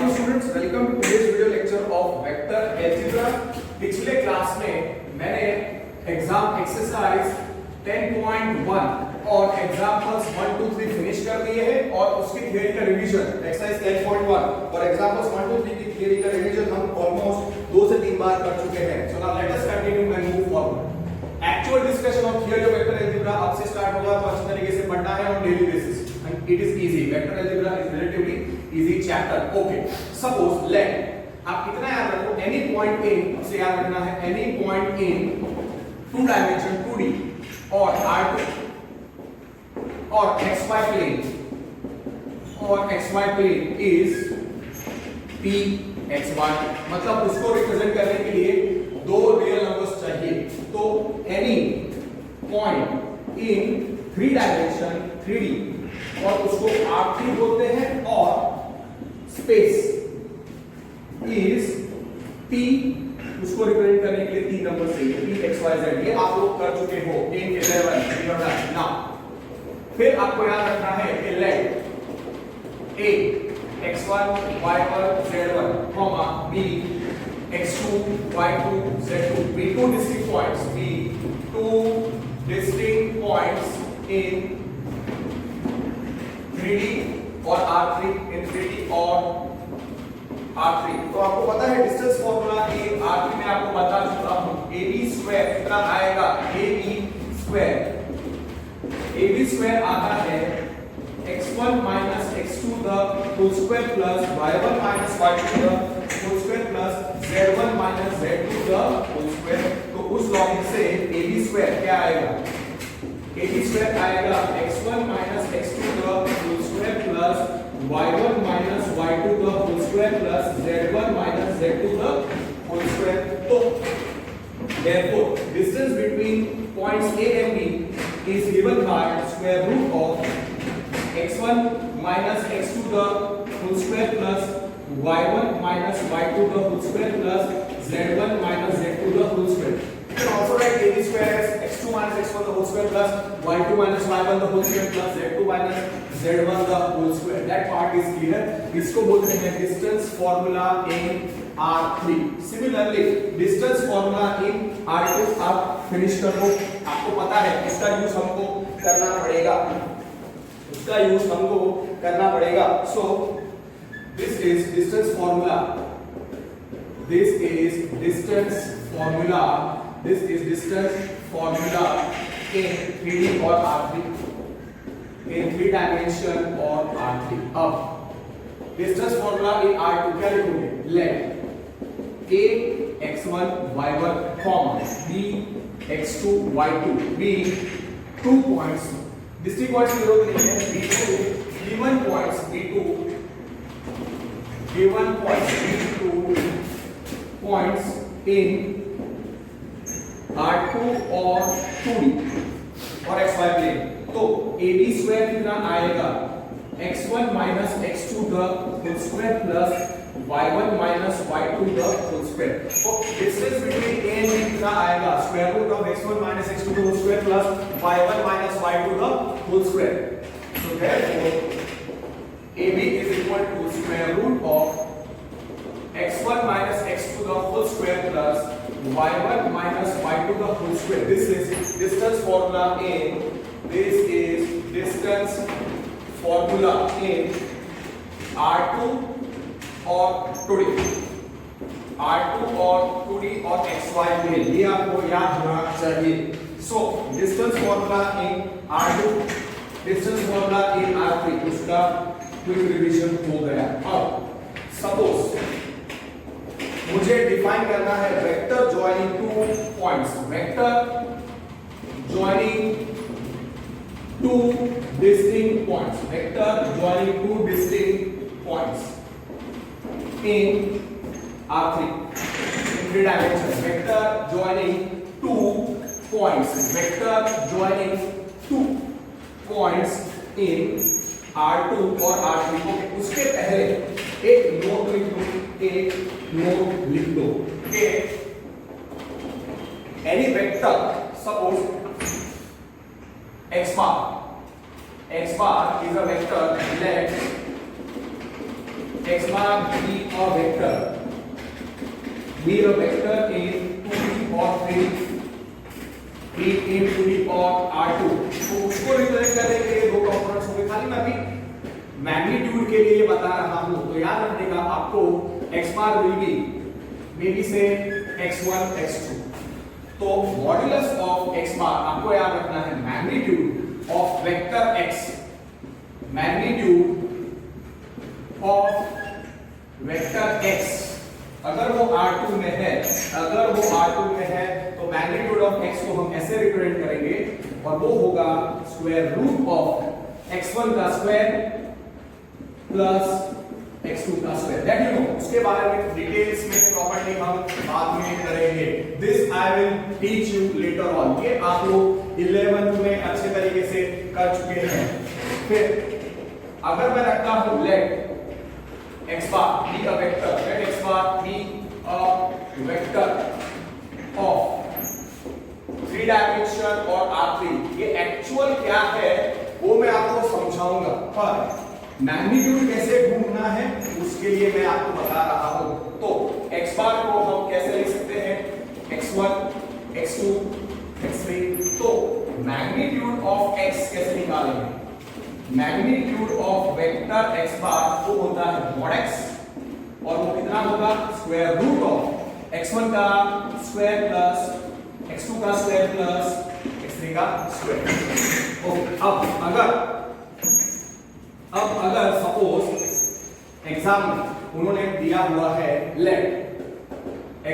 Morning students, welcome to today's video lecture of vector algebra. पिछले class में मैंने exam exercise 10.1 और examples 1 2 3 finish कर दिए हैं और उसकी थ्योरी का रिवीजन एक्सरसाइज 10.1 और एग्जांपल्स 1 2 3 की थ्योरी का रिवीजन हम ऑलमोस्ट 2 से 3 बार कर चुके हैं। So now let us continue and move forward. Actual discussion of theory of vector algebra अब से स्टार्ट होगा, तो अच्छी तरीके से पढ़ना है on daily basis and it is easy. Vector algebra is relatively easy chapter. Okay, suppose let आप कितना याद रखो, any point in से याद रखना है any point in two dimension 2D और R2 और xy plane is pxy, मतलब उसको रिप्रेजेंट करने के लिए दो रियल नंबर्स चाहिए। तो any point in 3 dimension 3D और उसको R3 बोलते हैं और स्पेस इज P, उसको रिप्रेजेंट करने के लिए 3 नंबर चाहिए P X Y Z। ये आप लोग कर चुके हो इन के लेवल ना। फिर आपको याद रखना है कि late A X1 Y1 Z1 B X2 Y2 Z2 be two distinct points in 3D और R3 in 3D और R3। तो आपको पता है डिस्टेंस फॉर्मूला R3 में आपको बता चुका हूं। AB स्क्वायर कितना आएगा, AB स्क्वायर आता है x1 minus x2 the whole square plus y1 minus y2 the whole square plus z1 minus z2 the whole square। तो उस लॉजिक से AB स्क्वायर क्या आएगा, AB स्क्वायर आएगा x1 minus x2 the whole square plus y1 minus y2 the whole square plus z1 minus z2 the whole square। तो therefore distance between points A and B is given by square root of x1 minus x2 the whole square plus y1 minus y2 the whole square plus z1 minus z2 the whole square। You can also write AB square as x2 minus x1 the whole square plus y2 minus y1 the whole square plus z2 minus z1 the whole square। That part is clear। इसको बोलते हैं distance formula in R3। Similarly distance formula in R2 आप finish कर लो। आपको पता है इसका use हमको करना पड़ेगा, So this is distance formula in 3D और R3 in 3 dimension और R3। अब distance formula in R2 क्या लिखोगे, let A x1 y1 B x2 y2 be 2 points, distinct points की जरूरत नहीं है, given points in R2 और 2D और xy plane। तो AB स्क्वायर कितना आएगा, x1 minus x2 the whole square plus y1 minus y2 the whole square। तो distance between A and B कितना आएगा, square root of x1 minus x2 the whole square plus y1 minus y2 the whole square। So therefore AB is equal to square root of x1 minus x2 the whole square plus y1 minus y2 the whole square। This is distance formula in R2 और 2D और xy plane, ये आपको याद होना चाहिए। So distance formula in R2, distance formula in R3, उसका quick revision हो गया। अब सपोज मुझे डिफाइन करना है vector joining 2 points, vector joining 2 distinct points in R3 in 3 dimensions। vector joining 2 points in R2 और R3। उसके पहले एक नोट लिख दो कि any vector suppose x bar is a vector, let x bar be a vector in 2D or 3D in 2D or R2, तो उसको represent करने के लिए दो कंपोनेंट्स होंगे। खाली मैं अभी मैग्नीट्यूड के लिए बता रहा हूं, तो याद रखिएगा आपको x bar will be maybe से x1 x2, तो मॉड्यूलस ऑफ x bar आपको याद रखना है magnitude of vector x, magnitude of vector x अगर वो R2 में है, अगर वो R2 में है तो मैग्नीट्यूड ऑफ x को हम ऐसे रिप्रेजेंट करेंगे और वो होगा स्क्वायर रूट ऑफ x1 का स्क्वायर प्लस x2 का स्क्वायर। दैट यू नो, उसके बारे में डिटेल्स में प्रॉपर्टी हम बाद में करेंगे। This I will teach you later on. ये आप लोग 11th में अच्छे तरीके से कर चुके हैं। फिर अगर मैं रखता हूं late x bar be a vector, let x bar be a vector of 3 dimension और R3, ये एक्चुअल क्या है वो मैं आपको समझाऊंगा, पर मैग्नीट्यूड कैसे ढूंढना है उसके लिए मैं आपको बता रहा हूं। तो x bar को हम कैसे लिख सकते हैं, x1 x2 x3, तो मैग्नीट्यूड ऑफ x कैसे निकालेंगे, मैग्नीट्यूड ऑफ वेक्टर x बार वो होता है mod x, और वो कितना होगा स्क्वायर रूट ऑफ x1 का स्क्वायर प्लस x2 का स्क्वायर प्लस x3 का स्क्वायर। ओके, अब अगर सपोज एग्जाम में उन्होंने दिया हुआ है लेट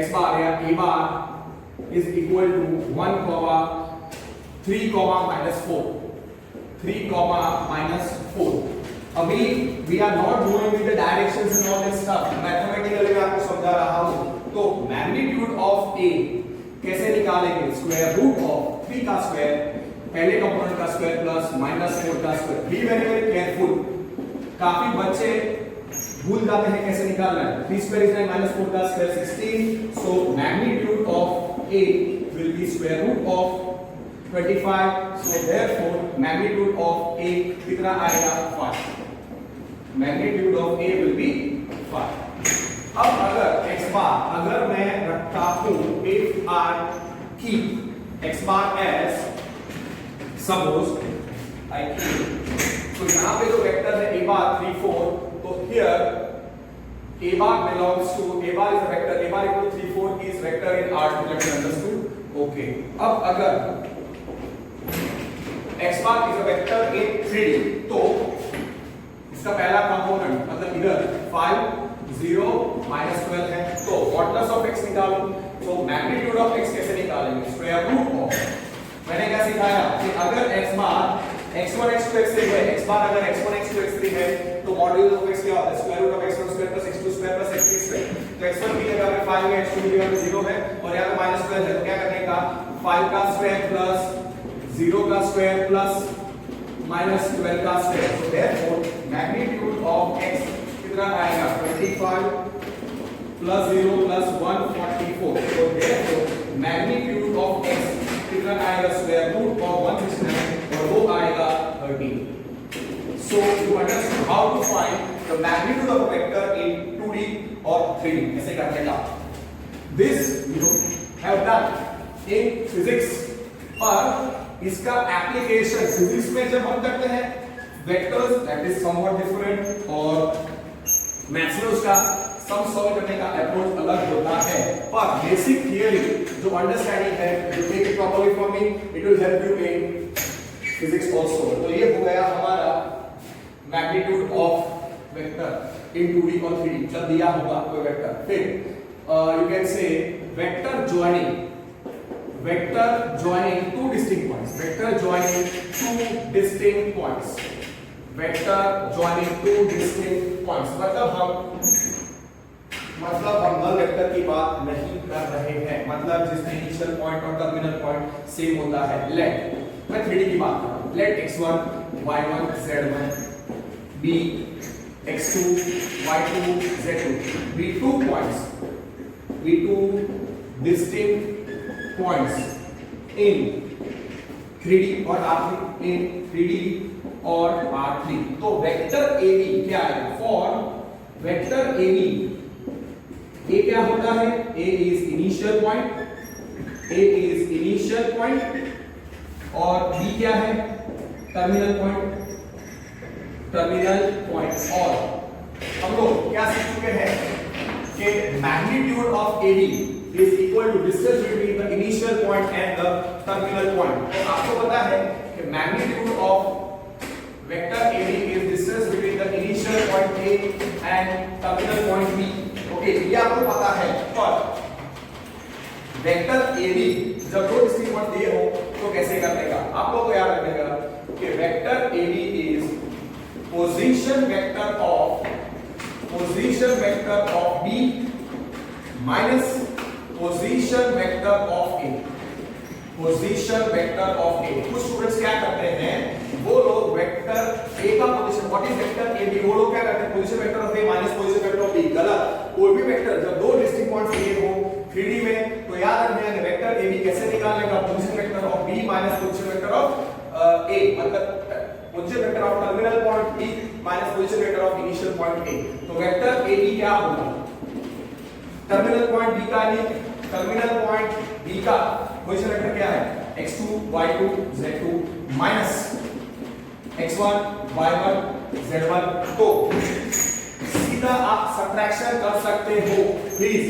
x बार या a bar is equal to 1, 3, -4, 3, -4। अभी we are not going with the directions and all that stuff, mathematically मैं आपको समझा रहा हूं। तो मैग्नीट्यूड ऑफ a कैसे निकालेंगे, स्क्वायर रूट ऑफ 3 का स्क्वायर, पहले कंपोनेंट का स्क्वायर प्लस -4 का square. Be very very careful, काफी बच्चे भूल जाते हैं कैसे निकालना है। 3 स्क्वायर इज 9 -4 का square 16, so magnitude of a will be square root of 25, so therefore magnitude of A कितना आएगा 5, magnitude of A will be 5। अब अगर x bar अगर मैं रखता हूं if I keep x bar as suppose I keep, तो यहाँ पे जो वेक्टर है a bar 3, 4, तो here a bar belongs to, a bar is a vector, a bar equal to 3, 4 is vector in R2, let me understood। okay, अब अगर x bar is a vector in 3D, तो इसका पहला component मतलब इधर 5, 0, -12 है, तो मॉडुलस ऑफ x निकालो। तो मैग्नीट्यूड ऑफ x कैसे निकालेंगे, स्क्वायर रूट ऑफ, मैंने क्या सिखाया कि अगर x bar x1 x2 x3 है, x bar अगर x1 x2 x3 है तो मॉड्यूलस ऑफ x क्या होता है, square root of x1 square plus x2 square plus x3 square. तो x1 की जगह पे 5 है, x2 की जगह पे 0 है और यहां पे -12 है, तो क्या करने का 5 का स्क्वायर प्लस 0 का स्क्वायर प्लस -12 का स्क्वायर। तो देयरफॉर मैग्नीट्यूड ऑफ x कितना आएगा 25 प्लस 0 प्लस 144। तो देयरफॉर मैग्नीट्यूड ऑफ x कितना आएगा स्क्वायर रूट ऑफ 169 और वो आएगा 13। So you understand how to find the magnitude of a vector in 2D और 3D, ऐसे करने का। This you have done in physics, पर इसका एप्लीकेशन फिजिक्स में जब हम करते हैं vectors that is somewhat different, और मैथ्स में उसका सम सॉल्व करने का अप्रोच अलग होता है। पर बेसिक थियरी जो अंडरस्टैंडिंग है, you take it properly from me, it will help you in physics also. तो ये हो गया हमारा magnitude of vector in 2D और 3D जब दिया होगा कोई वेक्टर। फिर you can say vector joining, vector joining two distinct points, vector joining two distinct points, vector joining two distinct points, मतलब हम नल वेक्टर की बात नहीं कर रहे हैं, मतलब जिसमें इनिशियल पॉइंट और टर्मिनल पॉइंट सेम होता है। लेट मैं 3D की बात कर रहा हूं, late x1 y1 z1 be x2 y2 z2 be two points, be two distinct points in 3D और R3, in 3D और R3। तो वेक्टर AB क्या है, फॉर वेक्टर AB, A क्या होता है? A is initial point, A is initial point और B क्या है? Terminal point, terminal point. और हम लोग क्या सीख चुके हैं कि magnitude of AB is equal to distance between the initial point and the terminal point। तो आपको पता है कि magnitude of vector AB is distance between the initial point A and terminal point B। Okay, ये आपको पता है। पर वेक्टर AB जब दो डिस्टिंक्ट पॉइंट दिए हो तो कैसे करने का आप लोगों को याद रखने का कि vector AB is position vector of B minus position vector of A। Position vector of A. कुछ स्टूडेंट्स क्या करते हैं, वो लोग वेक्टर ए का position, what is vector A B, वो लोग क्या करते हैं position vector of A minus position vector of B. गलत। कोई भी वेक्टर जब दो डिस्टिंक्ट पॉइंट्स दिए हो 3D में तो याद रखना है वेक्टर ए बी कैसे निकालने का, position vector of B minus position vector of A, मतलब position vector of terminal point B minus position vector of initial point A. तो वेक्टर ए बी क्या होगा, टर्मिनल पॉइंट बी का नहीं, terminal point B का position vector क्या है, x2 y2 z2 minus x1 y1 z1। तो सीधा आप सब्ट्रैक्शन कर सकते हो। Please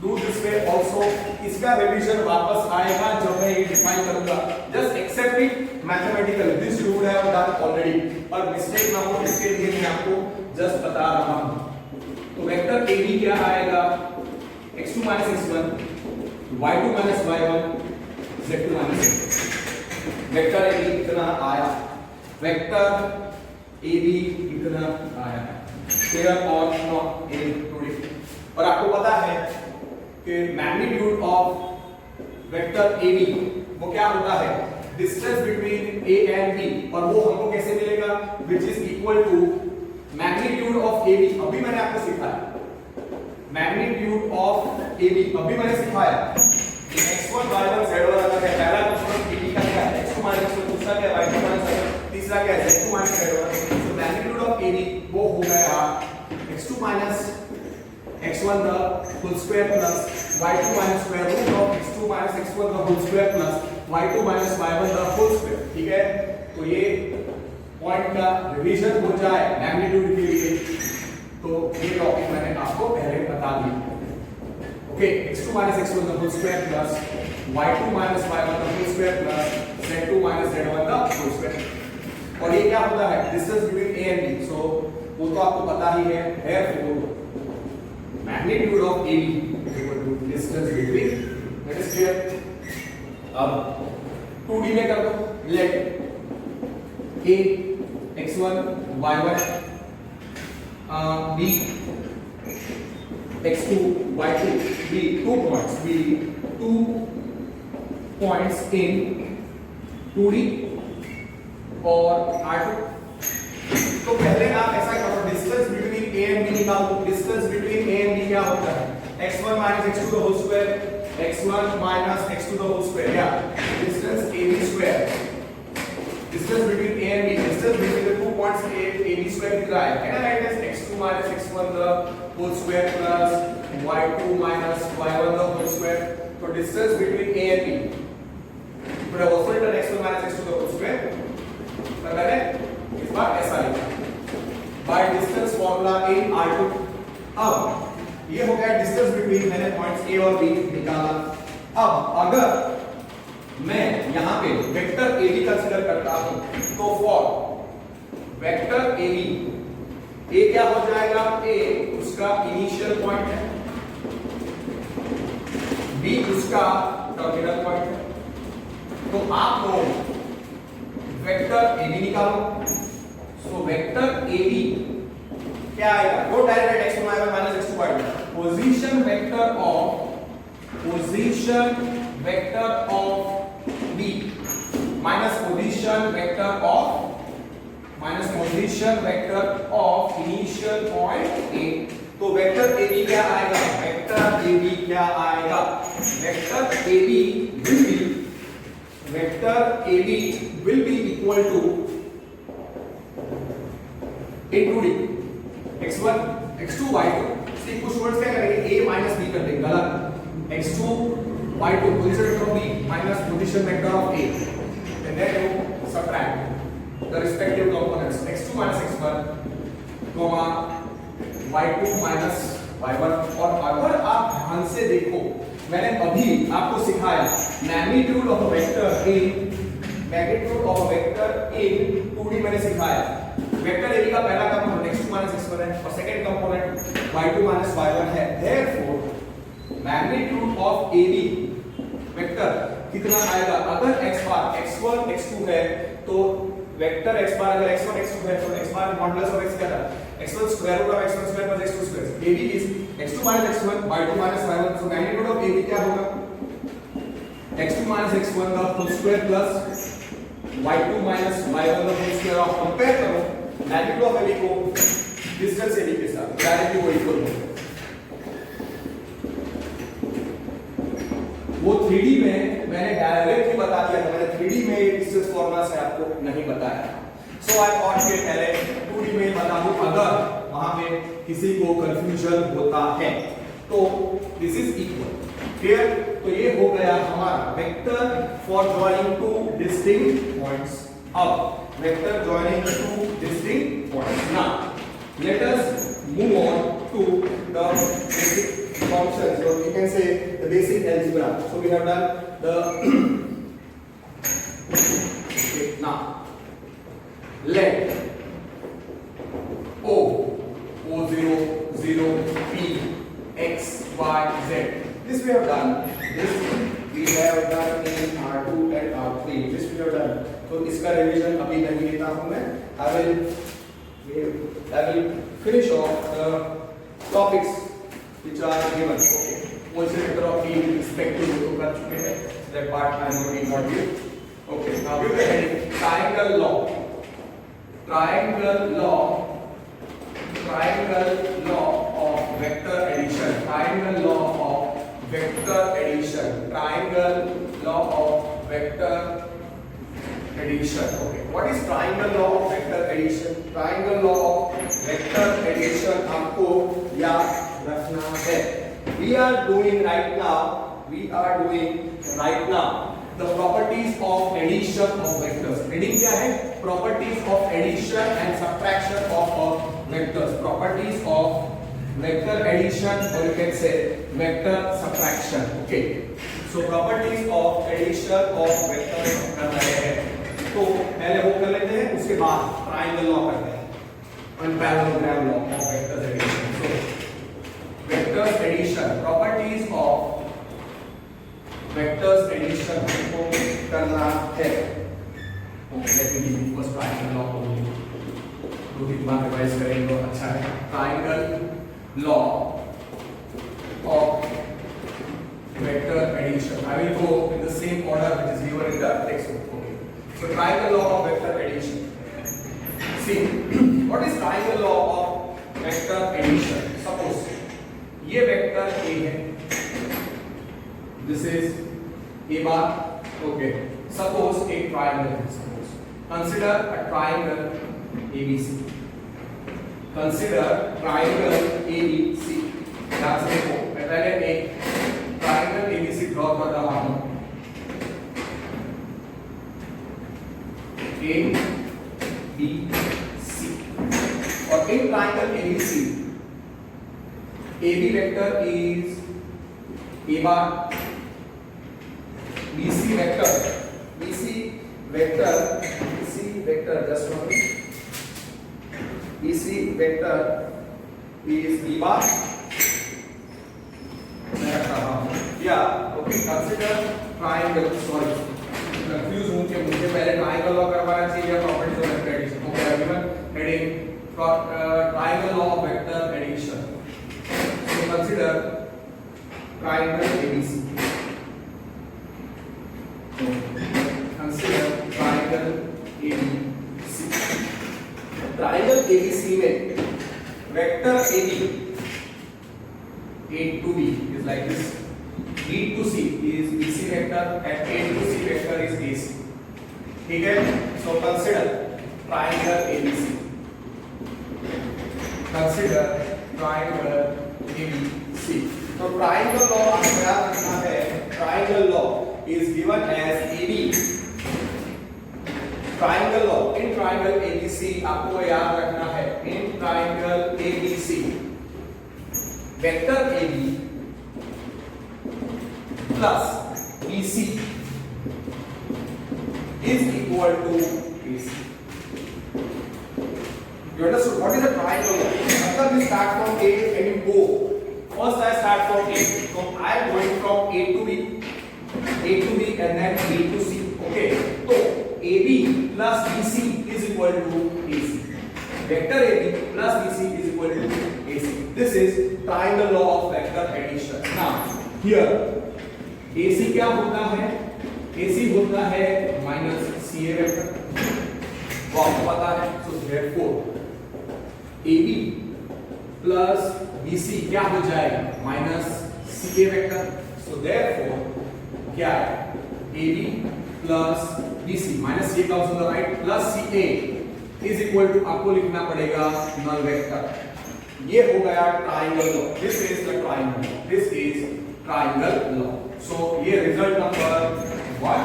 do this way also. इसका रिवीजन वापस आएगा जब मैं ये डिफाइन करूंगा। Just accept it mathematically, this you would have done already, और मिस्टेक ना हो इसके लिए मैं आपको जस्ट बता रहा हूं। तो वेक्टर AB क्या आएगा, x2 x1 y2 y1 z2 z2। Vector AB कितना आया, वेक्टर AB कितना आया, क्लियर और नॉट इंक्लूडेड। और आपको पता है कि मैग्नीट्यूड ऑफ वेक्टर AB वो क्या होता है, distance between A and B, और वो हमको कैसे मिलेगा, which is equal to magnitude of AB। अभी मैंने आपको सिखाया मैग्नीट्यूड ऑफ AB, अभी मैंने सिखाया x1 y1 z1 आता है। पहला क्वेश्चन AB का क्या है, x2 x1, दूसरा क्या है y2 y2, तीसरा क्या है z2 z1। तो मैग्नीट्यूड ऑफ AB वो हो गया x2 x1 the whole square plus y2 minus square root of x2 x1 the whole square plus y2 y1 the whole square। ठीक है, तो ये पॉइंट का रिवीजन हो जाए मैग्नीट्यूड के लिए, तो ये टॉपिक मैंने आपको पहले बता दिया। Okay, x2 x1 the whole square plus y2 y1 the whole square plus z2 z1 the whole square। और ये क्या होता है, distance between a and b। सो वो तो आपको पता ही है, therefore magnitude of AB is equal to distance between, that is clear। अब 2D में कर दो, let A x1 y1 b x2 y2 b 2 points in 2D और R2। तो पहले आप ऐसा करो, distance between A and B निकालो। Distance between A and B क्या होता है, x1 x2 the whole square, x1 x2 the whole square, या distance AB square। Distance between A and B, distance between the 2 points AB square दिख रहा है, can I write as x2 x1 the whole square plus y2 y1 the whole square। तो distance between A and B, but I also written x1 x2 the whole square। तो मैंने इस बार ऐसा लिखा by distance formula in R2। अब ये हो गया डिस्टेंस बिटवीन, मैंने पॉइंट्स A और B निकाला। अब अगर मैं यहां पे वेक्टर AB कंसीडर करता हूं तो फॉर वेक्टर AB A क्या हो जाएगा, A उसका इनिशियल पॉइंट है, B उसका टर्मिनल पॉइंट है। तो आप लोग वेक्टर AB निकालो। सो वेक्टर AB क्या आएगा, वो direct x1 y1 x2 y2, position vector of B minus position vector of initial point A। तो वेक्टर AB क्या आएगा, vector AB will be equal to in 2D x1 x2 y2 से कुछ words क्या करेंगे a माइनस b कर देंगे, गलत। x2 y2 position vector of b minus position vector of a, and then you subtract the respective components x2 minus x1 comma y2 minus y1। और अगर आप ध्यान से देखो, मैंने अभी आपको सिखाया magnitude of a vector in 2D मैंने सिखाया। वेक्टर ए का पहला कंपोनेंट x2 minus x1 है और second component y2 minus y1 है। Therefore magnitude of AB vector कितना आएगा? अगर x बार x1 x2 है तो वेक्टर x बार अगर x1 x2 है तो x bar modulus of x क्या था? x1 square root of x1 square plus x2 square. AB is x2 minus x1 y2 minus y1, so magnitude of AB क्या होगा? x2 minus x1 का whole square plus y2 minus y1 का whole square. Of compare करो magnitude of AB को distance AB के साथ, directly वो equal होगा। वो 3D में मैंने डायरेक्टली बता दिया था, मैंने 3D में ये डिस्टेंस फॉर्मूला से आपको नहीं बताया। सो आई थॉट कि पहले 2D में बता दूं, अगर वहां पे किसी को कंफ्यूजन होता है तो दिस इज इक्वल। क्लियर? तो ये हो गया हमारा vector for joining two distinct points. अब vector joining two distinct points. Now let us move on to the basic functions, or you can say the basic algebra. So we have done the okay, now let O0 0 P X Y Z, this we have done, this we have done in R2 and R3, this we have done। तो इसका revision अभी नहीं लेता हूं मैं। I will finish off the topics which are given। okay, position vector of P with respect to तो कर चुके हैं, that part I am not here। okay, now we will heading triangle law of vector addition, triangle law of vector addition, triangle law of vector addition। okay, what is triangle law of vector addition? triangle law of vector addition आपको याद रखना है। we are doing right now the properties of addition of vectors। heading क्या है? properties of addition and subtraction of vectors, properties of vector addition or you can say vector subtraction। okay, so properties of addition of vectors कर रहे हैं, तो पहले वो कर लेते हैं, उसके बाद ट्रायंगल लॉ करते हैं, parallelogram law of vector addition. so vectors addition, properties of vectors addition को करना है। okay, let me give you first triangle law only, दो तीन बार रिवाइज करेंगे तो अच्छा है। triangle law of vector addition, I will go in the same order which is given in the textbook। okay, so triangle law of vector addition, see what is triangle law of vector addition? suppose ये vector A है, this is A bar. Okay, suppose एक triangle है, suppose consider a triangle ABC, consider triangle ABC। ध्यान से देखो, मैं पहले एक ट्रायंगल ABC ड्रॉ कर रहा हूं, A B C, और in triangle ABC AB vector is A bar, BC vector just one, BC vector is B bar। मैं रख रहा हूँ या okay, consider triangle, sorry confuse हूँ कि मुझे पहले ट्रायंगल लॉ करवाना चाहिए या properties of vector addition. Okay, given heading triangle law of vector addition. consider triangle ABC, consider triangle ABC। triangle ABC में vector AB A to B is like this, B to C is BC vector and A to C vector is AC। ठीक है, so consider triangle ABC। consider triangle ABC. तो triangle law आपको याद रखना है, triangle law is given as AB. Triangle law in triangle ABC आपको याद रखना है, in triangle ABC vector AB plus BC is equal to AC. You understood what is a triangle law? मतलब we start from A and you go. First I start from A, so I am going from A to B and then B to C. Okay, so AB plus BC is equal to AC. Vector AB plus BC is equal to AC. This is triangle law of vector addition. Now here AC क्या होता है? AC होता है minus CA vector. वो आपको पता है. So therefore AB plus BC क्या हो जाएगा? minus CA vector. So therefore क्या है? AB plus BC minus CA comes on the right plus CA is equal to आपको लिखना पड़ेगा null vector. ये हो गया triangle law. This is the triangle law. This is triangle law. So ये result number 1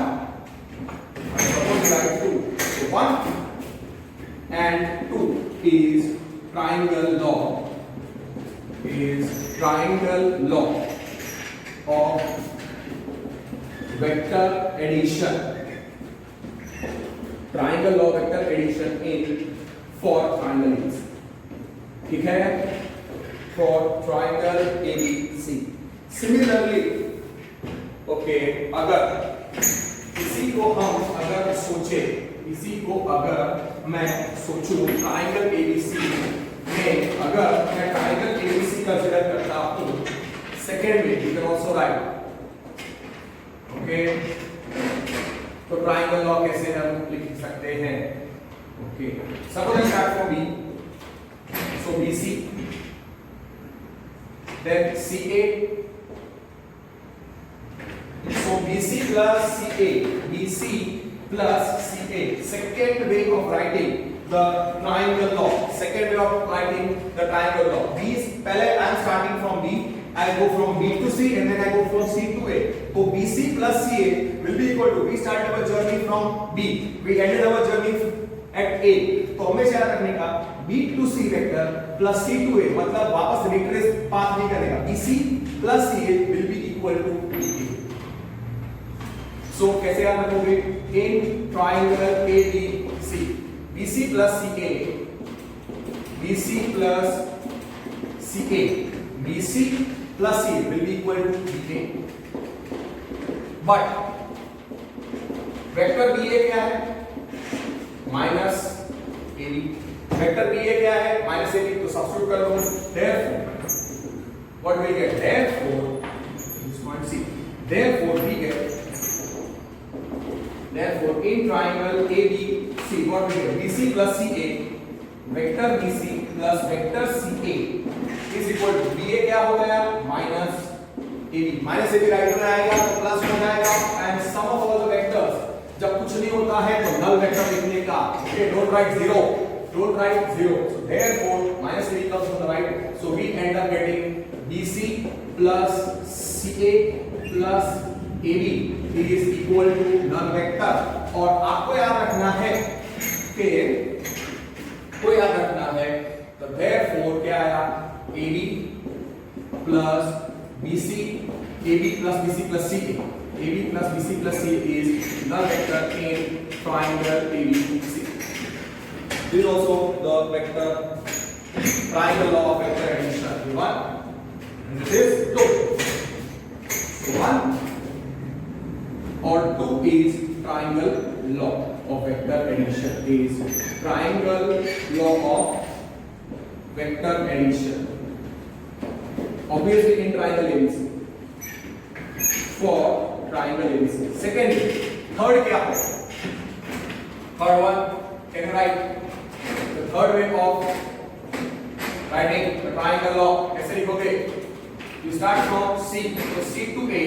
and suppose we write 2. So 1 and 2 is triangle law. Is triangle law of vector addition. Triangle law vector addition in for triangle ABC. ठीक है? For triangle ABC. Similarly, okay, अगर इसी को हम अगर सोचे, इसी को अगर मैं सोचूं ट्राइंगल ABC में अगर मैं ट्राइंगल ABC कंसीडर करता हूं सेकेंड में, you can also right. Okay, तो ट्राइंगल लॉ कैसे हम लिख सकते हैं? Okay, suppose I start from B, so BC, then CA. So BC plus CA, BC plus CA. Second way of writing the triangle law. Second way of writing the triangle law. These पहले I am starting from B. I go from B to C and then I go from C to A. So BC plus CA will be equal to. We started our journey from B. We ended our journey at A. तो हमें क्या रखने का? B to C vector plus C to A. मतलब वापस retrace path नहीं करेगा. BC plus CA will be equal to A. So कैसे याद रखोगे? In triangle ABC, BC plus CA, BC plus CA, BC plus CA will be equal to BA. But vector BA क्या है? Minus AB. Vector BA क्या है? Minus AB. तो substitute कर लो. Therefore, what we get? Therefore we get. Therefore, in triangle ABC, what we get? BC plus CA, vector BC plus vector CA is equal to BA क्या हो गया? Minus AB. Minus AB right में आएगा तो plus हो जाएगा. And sum of all the vectors. जब कुछ नहीं होता है तो null vector लिखने का. Okay, don't write zero. Don't write zero. So therefore, minus AB comes on the right. So we end up getting BC plus CA plus AB is equal to null vector. और आपको याद रखना है तो therefore क्या आया? AB plus BC, AB plus BC plus CA, AB plus BC plus CA is null vector in triangle ABC. This is also the vector triangle law of vector addition. One, this two, one or two is triangle law of vector addition. Is triangle law of vector addition. Obviously in triangle ABC. For triangle ABC. Second, third क्या है? Third one, can you write the third way of writing the triangle law? कैसे लिखोगे? You start from C, so C to A.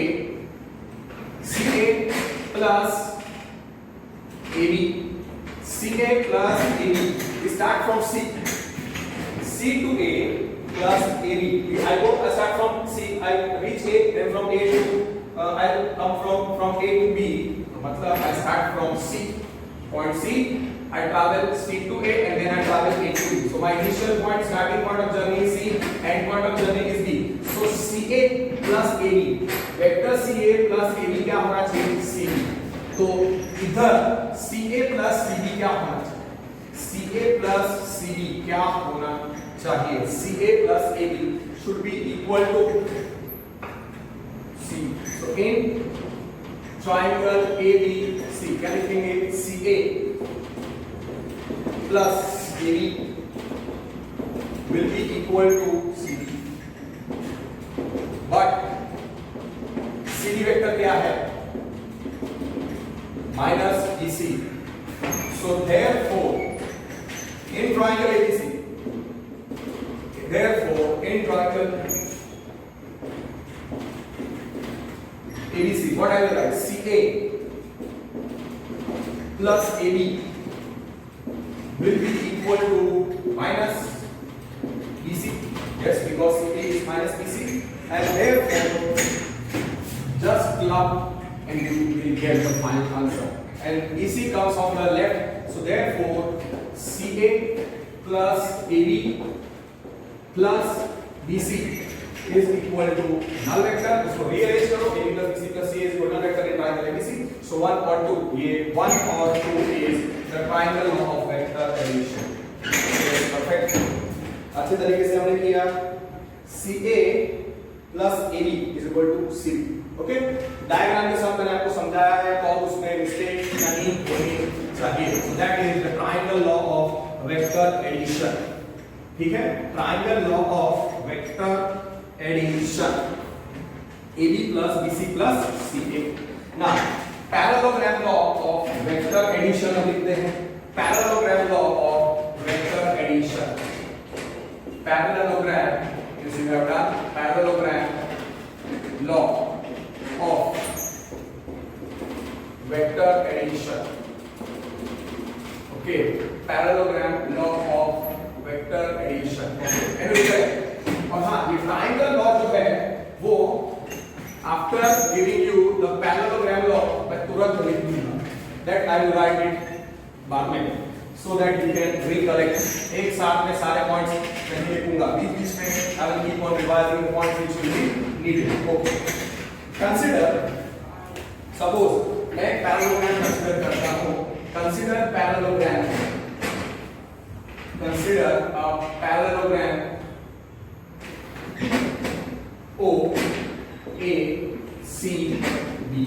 CA plus AB, CA plus AB. We start from C. C to A plus AB. I start from C, I reach A, then from A to I come from A to B. मतलब I start from C, point C, I travel C to A and then I travel A to B. So my initial point, starting point of journey is C, end point of journey is B. So CA plus AB, vector CA plus AB क्या होना चाहिए? CB. तो इधर CA plus CB क्या होना चाहिए? CA plus CB क्या होना चाहिए? CA plus AB should be equal to C. So in triangle ABC, क्या लिखेंगे? CA plus AB will be equal to CB. But CD vector क्या है? Minus BC. So therefore, in triangle ABC, what I will write? CA plus AB will be equal to minus BC. Yes, because CA is minus BC, and therefore just club and you will get the final answer. And BC comes on the left, so therefore CA plus AB plus BC is equal to null vector. इसको rearrange करो, AB plus BC plus CA is equal to null vector in triangle ABC. So 1 or 2, ये 1 or 2 is the triangle law of vector addition. Yes, perfect. अच्छे तरीके से हमने किया. CA plus AB is equal to CB. Okay, diagram के साथ मैंने आपको समझाया है, तो उसमें मिस्टेक नहीं होनी चाहिए. So that is the triangle law of vector addition. ठीक है, triangle law of vector addition. AB plus BC plus CA. Now parallelogram law of vector addition हम लिखते हैं. Parallelogram law of vector addition. Parallelogram is we have done parallelogram law of vector addition. Okay, parallelogram law of vector addition. Okay, और हाँ, ये triangle law जो है वो after giving you the parallelogram law मैं तुरंत लिख दूंगा. That I will write it बाद में, so that you can recollect. एक साथ में सारे points नहीं लिखूंगा, बीच-बीच में I will keep on revising the points which will be needed. Okay. Consider, suppose मैं एक पैरेललोग्राम कंसीडर करता हूँ. Consider parallelogram. Consider a parallelogram O A C B.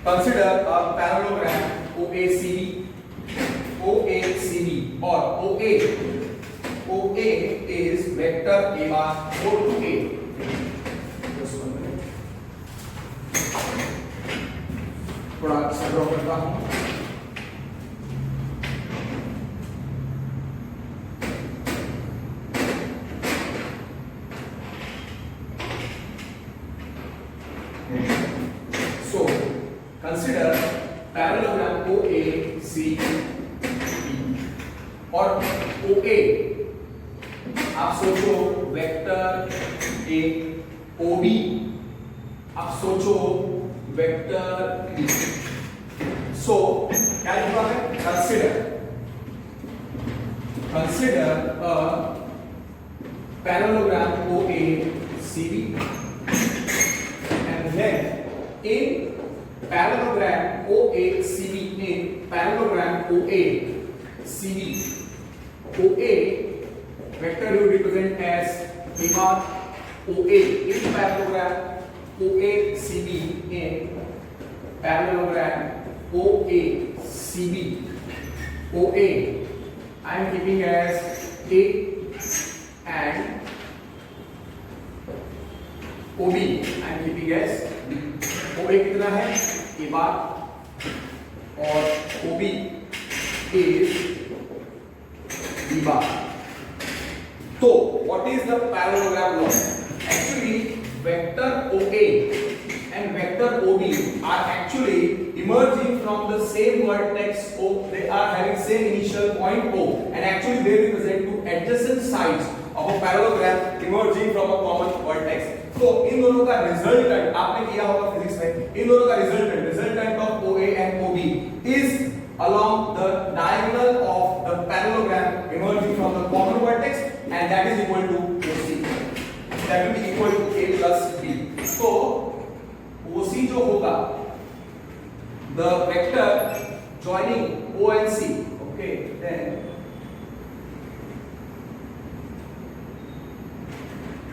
Consider a parallelogram O A C B. O A C B or O A. O A is vector A bar O to A. थोड़ा सा draw करता हूं. So consider parallelogram OACB और OA आप सोचो vector A, OB आप सोचो vector B. So क्या लिखा है? Consider a parallelogram OACB and then in parallelogram OACB OA vector you represent as A bar. OA in parallelogram OACB in parallelogram OACB. OA I am keeping as A and OB I am keeping as B. OA कितना है? A bar और OB is B bar. So what is the parallelogram law? Actually vector OA and vector OB are actually emerging from the same vertex O. They are having same initial point O and actually they represent two adjacent sides of a parallelogram emerging from a common vertex. तो इन दोनों का resultant आपने किया होगा physics में, इन दोनों का resultant of OA and OB is along the diagonal of the parallelogram emerging from the common vertex, and that is equal to OC. That will be equal to A plus B. So OC जो होगा, the vector joining O and C, okay, then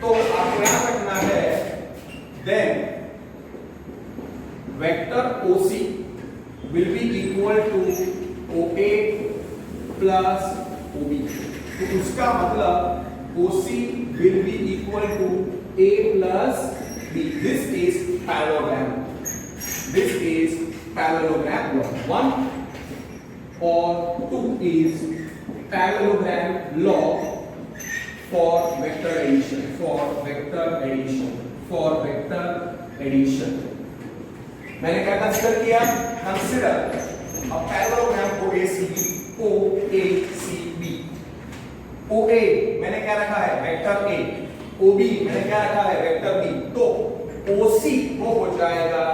तो आपको यहाँ रखना है, then vector OC will be equal to OA plus OB. तो उसका मतलब OC will be equal to A plus B. This is parallelogram. This is parallelogram law. 1 or 2 is parallelogram law for vector addition. मैंने क्या consider किया? Consider a parallelogram OACB. OA मैंने क्या रखा है? Vector A. OB मैंने क्या रखा है? Vector B. तो OC वो हो जाएगा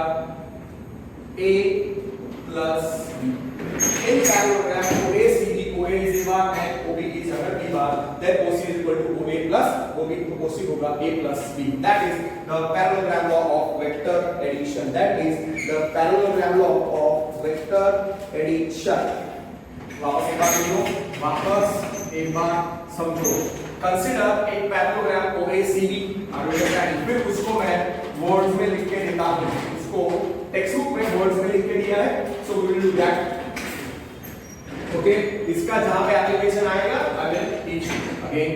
A plus B. In parallelogram OACB, OA is a bar and OB is another B bar, then OC is equal to OA plus OB, तो OC होगा A plus B. That is the parallelogram law of vector addition. That is the parallelogram law of vector addition. वापस एक बार समझो. Consider एक parallelogram OACB. फिर उसको मैं words में लिख के देता हूँ. उसको टेक्स्ट बुक में words में लिख के दिया है. So we will do that. Okay, इसका जहां पे एप्लीकेशन आएगा I will teach you again.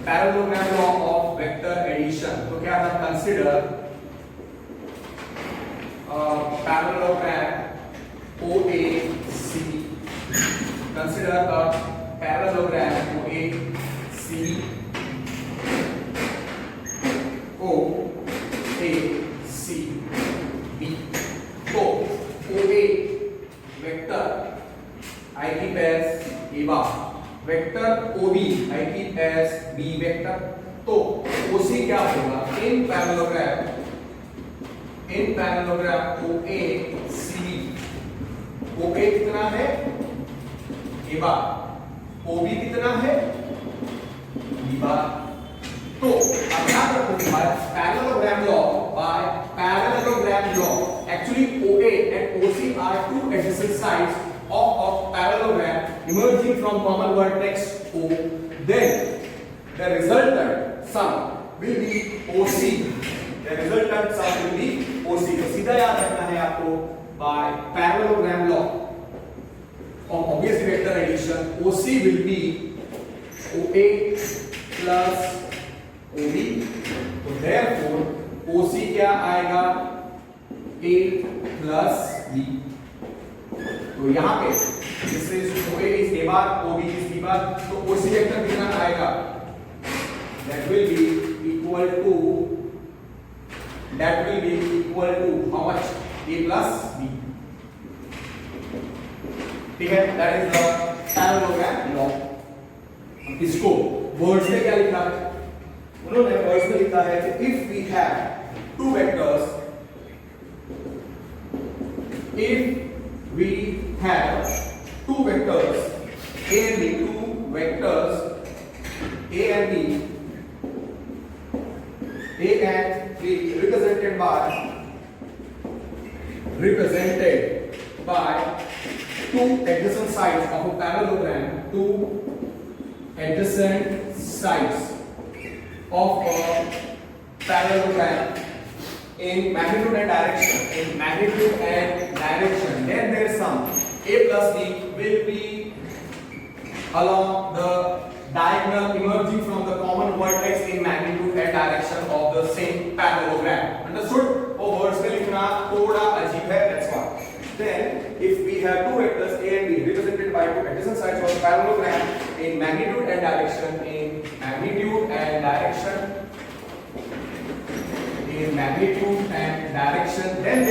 Parallelogram law of vector addition. तो क्या था? Consider parallelogram OACB. Consider a parallelogram OACB. तो OA vector I keep as A bar, vector OB I keep as B vector. तो OC क्या होगा? In parallelogram OACB, OA कितना है? A bar. OB कितना है? B bar. तो अब याद रखो parallelogram law, actually OA and OC are two adjacent sides of a parallelogram emerging from common vertex O. Then the resultant sum will be OC. The resultant sum will be OC. तो सीधा याद रखना है आपको by parallelogram law of obvious vector addition, OC will be OA plus OB. तो therefore OC क्या आएगा? A plus B. तो यहाँ पे this is OA is A bar, OB is B bar. तो OC वेक्टर कितना आएगा? That will be equal to how much? A plus B. ठीक है? That is the parallelogram law. इसको वर्ड्स में क्या लिखा है? उन्होंने वर्ड्स में लिखा है कि if we have two vectors, A and B, A and B represented by two adjacent sides of a parallelogram, in magnitude and direction, then their sum A plus B will be along the diagonal emerging from the common vertex in magnitude and direction of the same parallelogram. Understood? वो words में लिखना थोड़ा अजीब है, that's why. Then if we have two vectors A and B represented by two adjacent sides of a parallelogram in magnitude and direction, then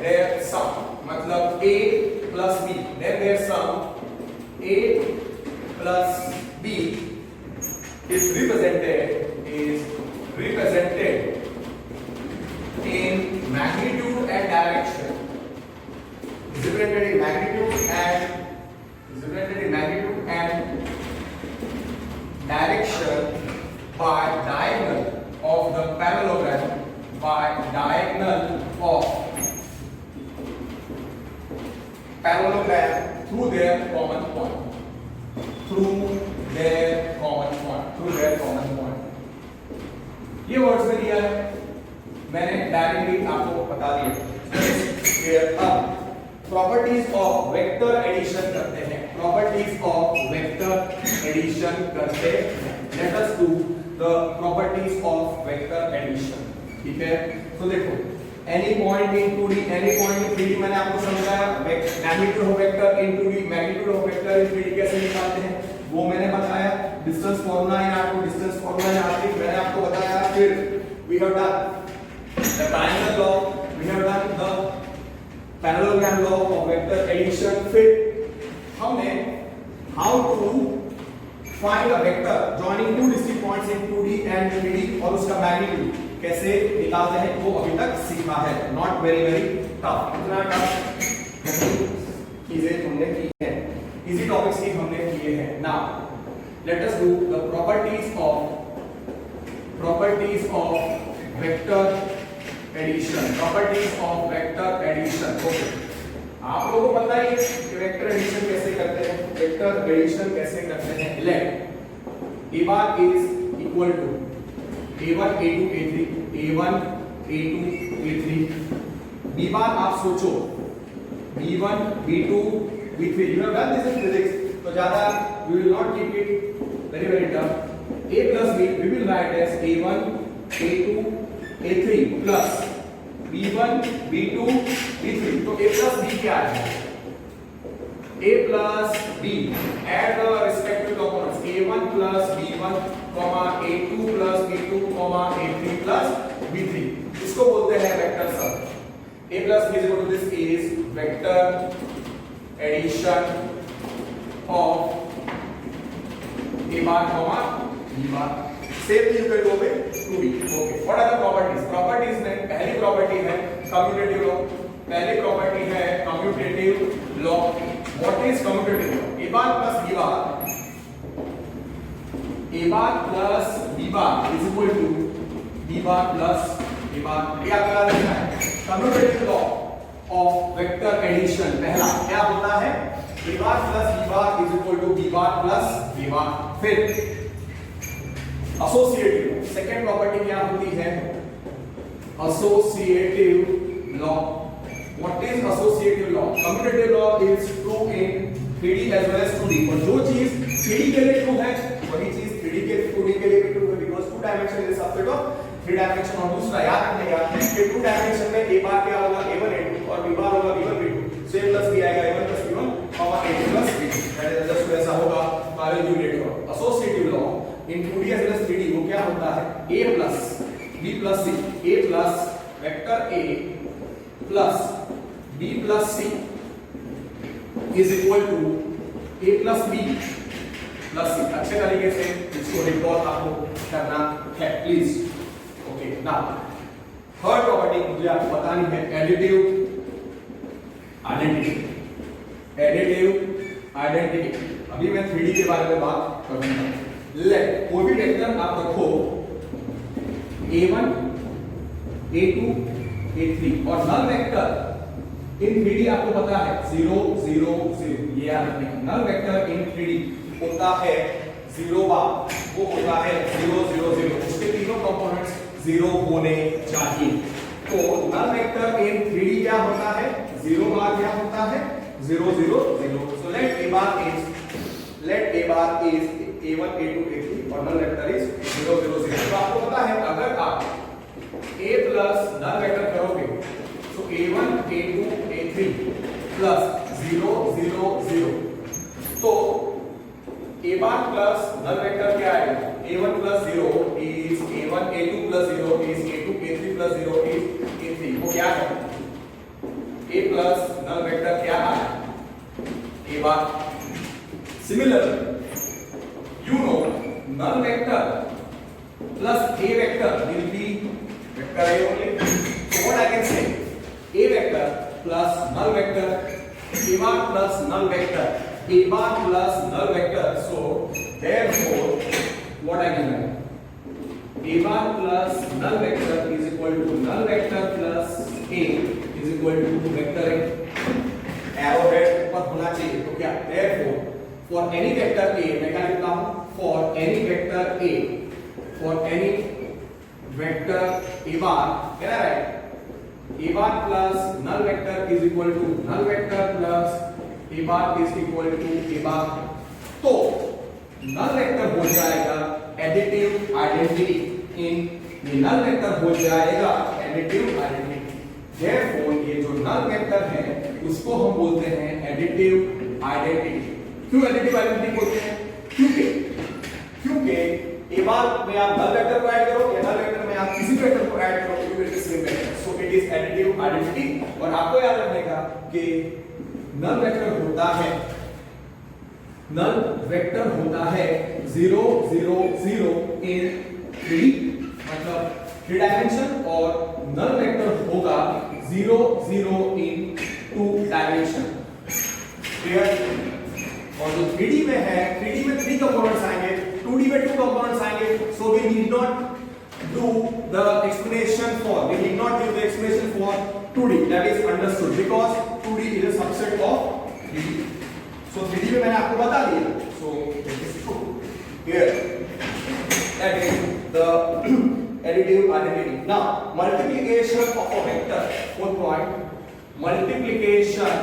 their sum मतलब A plus B, then their sum A plus b is represented in magnitude and direction. Is represented in magnitude and direction by diagonal of the parallelogram, by diagonal of parallelogram through their common point, ये words में दिया है, मैंने directly आपको बता दिया। अब properties of vector addition करते हैं, let us do the properties of vector addition. ठीक है, तो देखो any point in 2D, any point in 3D मैंने आपको समझाया, magnitude of vector in 2D, magnitude of vector in 3D कैसे निकालते हैं वो मैंने बताया। डिस्टेंस फार्मूला इन आपको डिस्टेंस फार्मूला इन आर्टिक मैंने आपको बताया। फिर we have done the triangle law, we have done the parallelogram law of vector addition. फिर हमने how to find a vector joining two distinct points in 2D and 3D और उसका magnitude कैसे निकालते हैं वो अभी तक सीखा है। नॉट वेरी टफ, इतना टफ चीजें हमने की है, इजी टॉपिक्स ही हमने किए हैं। Now let us do the properties of vector addition. Okay, आप लोगों को पता ही है कि वेक्टर एडिशन कैसे करते हैं। लेट a bar is equal to a1 a2 a3, a1 a2 a3, b bar आप सोचो b1 b2 b3, you have done this in physics, तो ज्यादा we will not keep it very tough। a plus b we will write as a1 a2 a3 plus b1 b2 b3, तो a plus b क्या है? a plus b, add the respective components a1 plus b1, a2 plus b2, a3 plus b3, इसको बोलते हैं vector सब। a plus b is equal to this is vector addition of a bar, b bar। same thing will go with 2b। okay, what are the properties में पहली property है commutative law. what is commutative law? a bar plus b bar is equal to b bar plus a bar। ये आपका लिखना है commutative law of vector addition. पहला क्या होता है? a bar plus b bar is equal to b bar plus a bar। फिर associative, second property क्या होती है? Associative law. What is associative law? Commutative law is true in 3D as well as 2D। और जो चीज 3D के लिए true है वही चीज 2D के लिए भी true है, because 2 dimension is subset of 3 dimension। और दूसरा याद रखिएगा कि 2 dimension में a bar क्या होगा? a1 a2 और b bar होगा b1 b2। so a plus b आएगा a1 plus b1 a2 plus b2। that is just वैसा होगा conjugate law. associative law in 2D as well as 3D वो क्या होता है? a plus b plus c, a plus vector a plus b plus c is equal to a plus b plus c। अच्छे तरीके से इसको recall आपको करना है please. Okay, now third property मुझे आपको बतानी है एडिटिव आइडेंटिटी। अभी मैं 3D के बारे में बात करूंगा। लेट कोई भी वेक्टर आप रखो a1 a2 a3 और नल वेक्टर इन 3D आपको पता है 0 0 0। ये याद रखना, नल वेक्टर इन 3D होता है 0 बार, वो होता है 0 0 0। उसके तीनों कंपोनेंट्स 0 होने चाहिए। तो नल वेक्टर इन 3D क्या होता है? 0 बार क्या होता है? 0 0 0। So let a bar is a1 a2 a3 और नल वेक्टर इज 0 0 0। तो आपको पता है अगर आप a प्लस नल वेक्टर करोगे तो a1 a2 a3 प्लस 0 0 0, तो a bar plus null vector क्या आएगा? a1 plus 0 is a1, a2 plus 0 is a2, a3 plus 0 is a3। वो क्या है? a प्लस नल वेक्टर क्या आया? a bar। Similar null vector plus a vector will be vector a only. So what I can say, a vector plus null vector, a bar plus null vector, a bar plus null vector. So therefore what I can write, a bar plus null vector is equal to null vector plus a is equal to vector a. Arrow head ऊपर होना चाहिए, तो क्या, therefore for any vector a, मैं क्या लिखता हूं, for any vector a, for any vector a bar, can I write a bar plus null vector is equal to null vector plus a bar is equal to a bar. तो null vector हो जाएगा additive identity, in null vector हो जाएगा additive identity. Therefore ये जो null vector है उसको हम बोलते हैं additive identity. क्यों additive identity बोलते हैं? क्योंकि a बार में आप null vector को ऐड करो या null vector में आप किसी वेक्टर को ऐड करो, it will be same vector. So it is additive identity. और आपको याद रखने का कि null vector होता है 0 0 0 in 3, मतलब 3 डायमेंशन, और null vector होगा 0 0 in 2 डायमेंशन. क्लियर? और जो 3D में है, 3D में 3 कंपोनेंट्स आएंगे, 2D में 2 कंपोनेंट्स आएंगे. So we need not do the explanation for 2D. That is understood because 2D is a subset of 3D. So 3D में मैंने आपको बता दिया. So this is true. Here that is the additive identity. Now multiplication of a vector. Fourth point, multiplication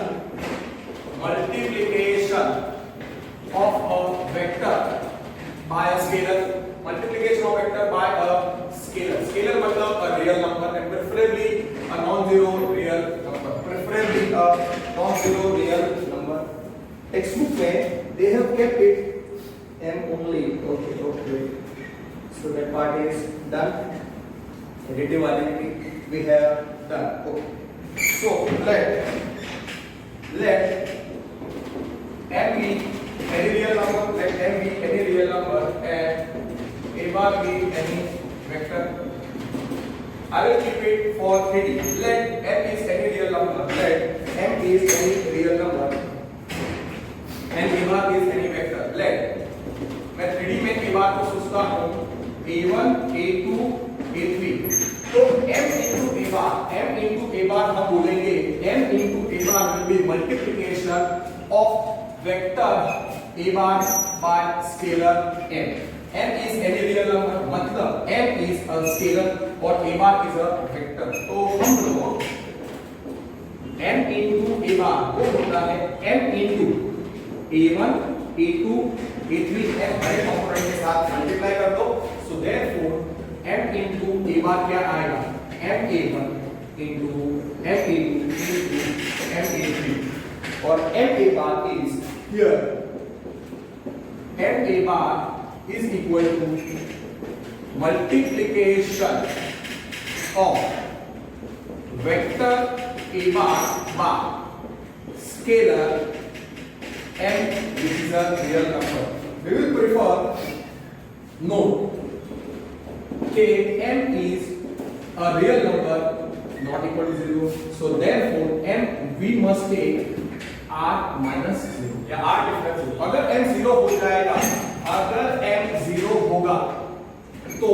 of a vector by a scalar. Multiplication of vector by a scalar. Scalar मतलब a real number and preferably a non-zero real number. Textbook में they have kept it m only. Okay. So that part is done. Additive identity we have done. Okay. So let m be any real number. Let m be any real number and a bar be any vector. I will keep it for 3D. Let m is any real number. Let m is any real number and a bar is any vector. Let मैं 3D में a bar को सोचता हूँ a1 a2 a3. तो m into a bar हम बोलेंगे m into a bar will be multiplication of vector a bar by scalar m. m is any real number, मतलब m is a scalar और a bar is a vector. तो हम लोग m into a bar वो होता है m into a1 a2 a3 m बड़े component के साथ मल्टीप्लाई कर दो. So therefore m into a bar क्या आएगा, ma1 into ma2 into ma3 और ma bar is here. ma bar is equal to multiplication of vector a bar by scalar m, which is a real number. We will prefer note that m is a real number not equal to 0. So therefore m we must take r minus 0 या r difference 0. अगर m 0 हो जाएगा, अगर m 0 होगा तो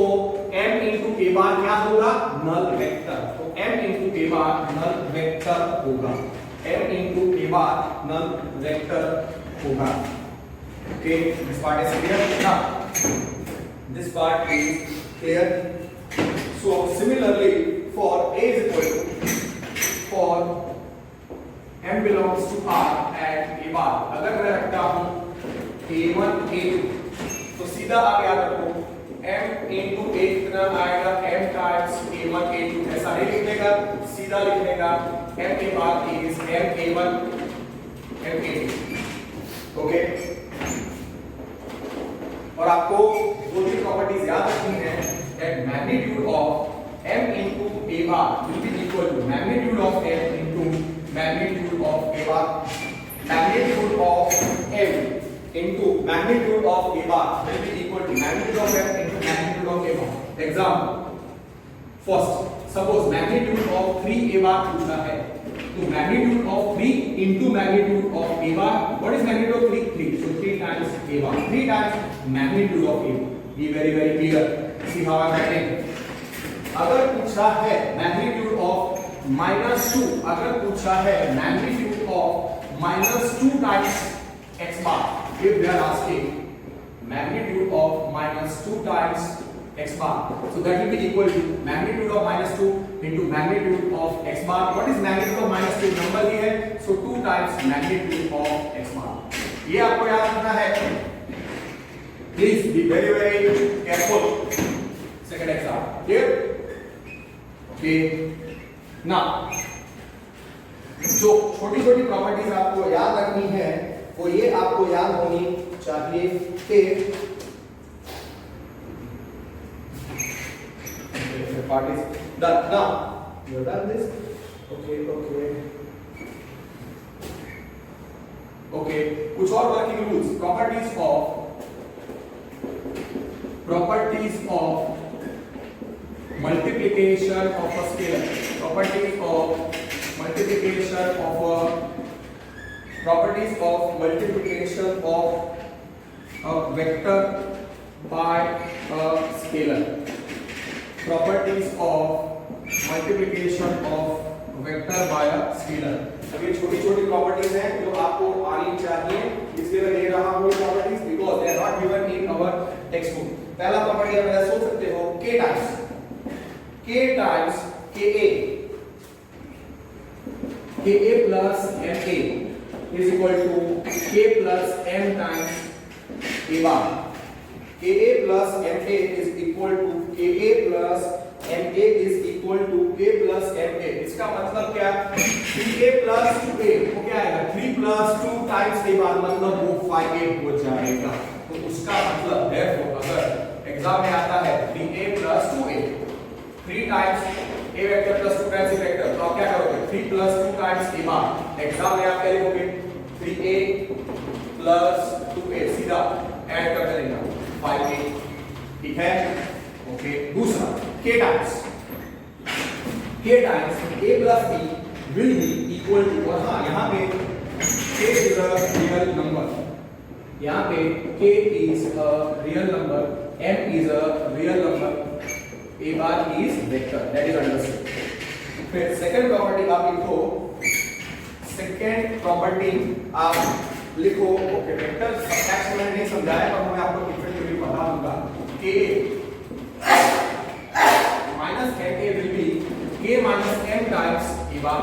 m into a bar क्या होगा, null vector. तो m into a bar null vector होगा. m into a bar null vector होगा. Okay, this part is clear. Now this part is clear. So similarly for a is equal to, for m belongs to r and a bar, अगर मैं रखता हूँ a1 a2 तो सीधा आप याद रखो m into a कितना आएगा, m times a1 a2. ऐसा नहीं लिखने का, सीधा लिखने का m a bar is m a1 m a2. Okay, और आपको दो तीन प्रॉपर्टीज याद रखनी है. That magnitude of m into a bar will be equal to magnitude of m into magnitude of a bar. Magnitude of m into magnitude of a bar will be equal to magnitude of f into magnitude of a bar. Example, first suppose magnitude of 3 a bar पूछा है, तो magnitude of 3 into magnitude of a bar, what is magnitude of 3? 3, so 3 times a bar, 3 times magnitude of a bar. Be very clear, see how I am writing. अगर पूछा है magnitude of -2, अगर पूछा है magnitude of -2 times x bar, if they are asking magnitude of -2 times x bar, so that will be equal to magnitude of -2 into magnitude of x bar. What is magnitude of -2? Number ही है, so 2 times magnitude of x bar. ये आपको याद रखना है. Please be very careful. Second exam. Clear? Okay. Now, जो छोटी properties आपको याद रखनी है वो ये आपको याद होनी चाहिए कि part is done. Now you have done this. Okay, कुछ और working rules. Properties of multiplication of a scalar. Properties of multiplication of a vector by a scalar. Properties of multiplication of vector by a scalar. अब ये छोटी properties हैं जो आपको आनी चाहिए, इसलिए मैं ले रहा हूँ ये properties because they are not given in our textbook. पहला प्रॉपर्टी आप ऐसा सोच सकते हो, k times ka plus ma is equal to k plus m times a bar. ka plus ma is equal to ka plus ma is equal to k plus ma. इसका मतलब क्या? 3a plus 2a वो क्या आएगा? 3 plus 2 times a bar, मतलब वो 5a हो जाएगा. तो उसका मतलब therefore अगर एग्जाम में आता है 3a plus 2a, 3 times a vector plus 2 times a vector, तो आप क्या करोगे? 3 plus 2 times a bar. Exam में आप क्या लिखोगे? 3a plus 2a, सीधा ऐड कर देना 5a. ठीक है? ओके. दूसरा k times a plus b will be equal to, और हाँ यहाँ पे k is a real number, यहाँ पे k is a real number, m is a real number, a bar is vector, that is understood. फिर second property आप लिखो, okay vector subtraction मैंने नहीं समझाया पर मैं आपको इफेक्टिवली बता दूंगा. k minus ma will be k minus m times a bar.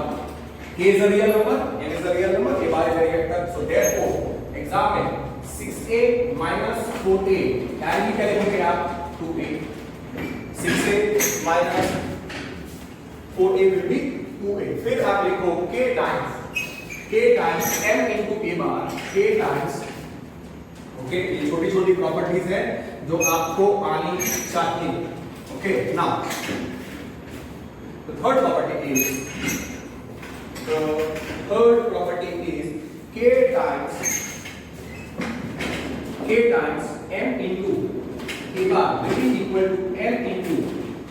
k is a real number, m is a real number, a bar is a vector, so therefore exam में 6a minus 4a यानी कि क्या लिखोगे आप? 2a. 6a minus 4a will be 2a. फिर आप लिखो k times m into a bar, k times. Okay, ये छोटी प्रॉपर्टीज है जो आपको आनी चाहिए. Okay, now the third property is k times m into a bar will be equal to m into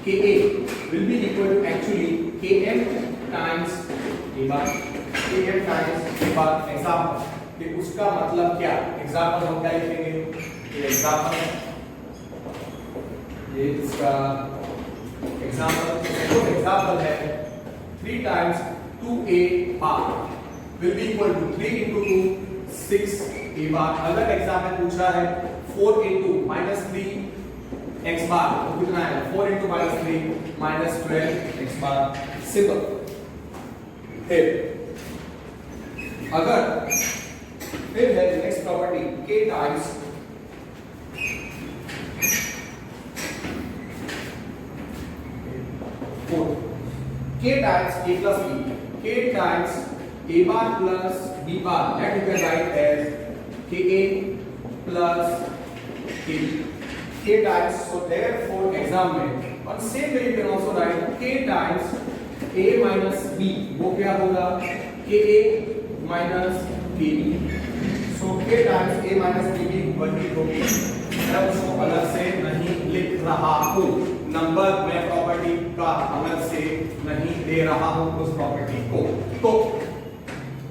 ka will be equal to actually km times a bar. Example, कि उसका मतलब क्या? एग्जाम्पल हम क्या लिखेंगे? ये एग्जाम्पल, ये इसका एग्जाम्पल है 3 times 2a bar will be equal to 3 into 2 6a bar. अगर एग्जाम में पूछा है 4 into -3 x bar तो कितना है? 4 into -3 -12 x bar. सिंपल. फिर है next property k times a plus b, k times a bar plus b bar, that you can write as ka plus kb. K times, so therefore exam में on same way you can also write k times a minus b, वो क्या होगा? ka minus kb. So a times a minus b वही होगी। मैं उसको अलग से नहीं लिख रहा हूँ, नंबर में प्रॉपर्टी का अलग से नहीं दे रहा हूँ उस प्रॉपर्टी को। तो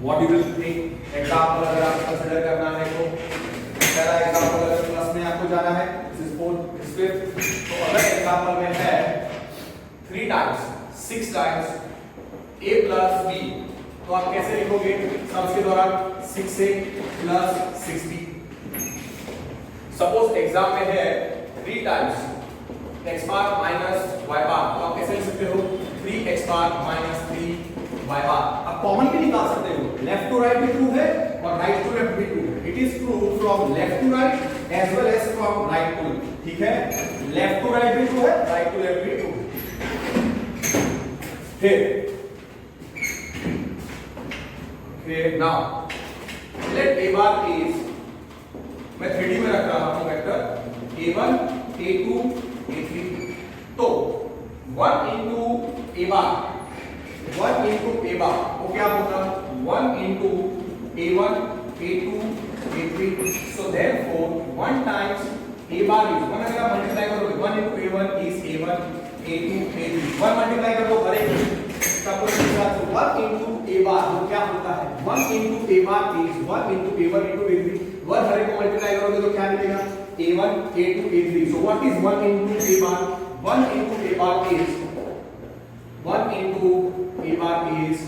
what you will think, example अगर आप कंसीडर करना है तो पहला एग्जांपल अगर प्लस में आपको जाना है, दिस इज 4 फिफ्थ, तो अगर एग्जांपल में है 3 times 6 times a plus b, तो आप कैसे लिखोगे सम्स के दौरान 6 से प्लस 60। सपोज एग्जाम में है 3 टाइम्स x बार माइनस y बार, तो आप कैसे लिख सकते हो 3x बार माइनस 3y बार। आप कॉमन भी निकाल सकते हो, लेफ्ट टू राइट भी ट्रू है और राइट टू लेफ्ट भी ट्रू है। It is true from left to right as well as from right to left, ठीक है, लेफ्ट टू राइट भी ट्रू है, राइट टू लेफ्ट भी ट्रू है। फिर now let a bar is, मैं 3D में रख रहा हूं वेक्टर a1 a2 a3, तो 1 into a बार वो क्या होगा 1 into a1 a2 a3, so therefore 1 times a bar is 1, अगर आप मल्टीप्लाई करोगे 1 into a1 is a1 a2 a3, 1 multiply कर दो हर एक का कोई साथ 1 into a बार वो क्या होता है 1 into a bar is 1 into a1 into a3, 1 हर एक को मल्टीप्लाई करोगे तो क्या मिलेगा a1 a2 a3, so what is 1 into a bar, 1 into a bar is 1 into a bar is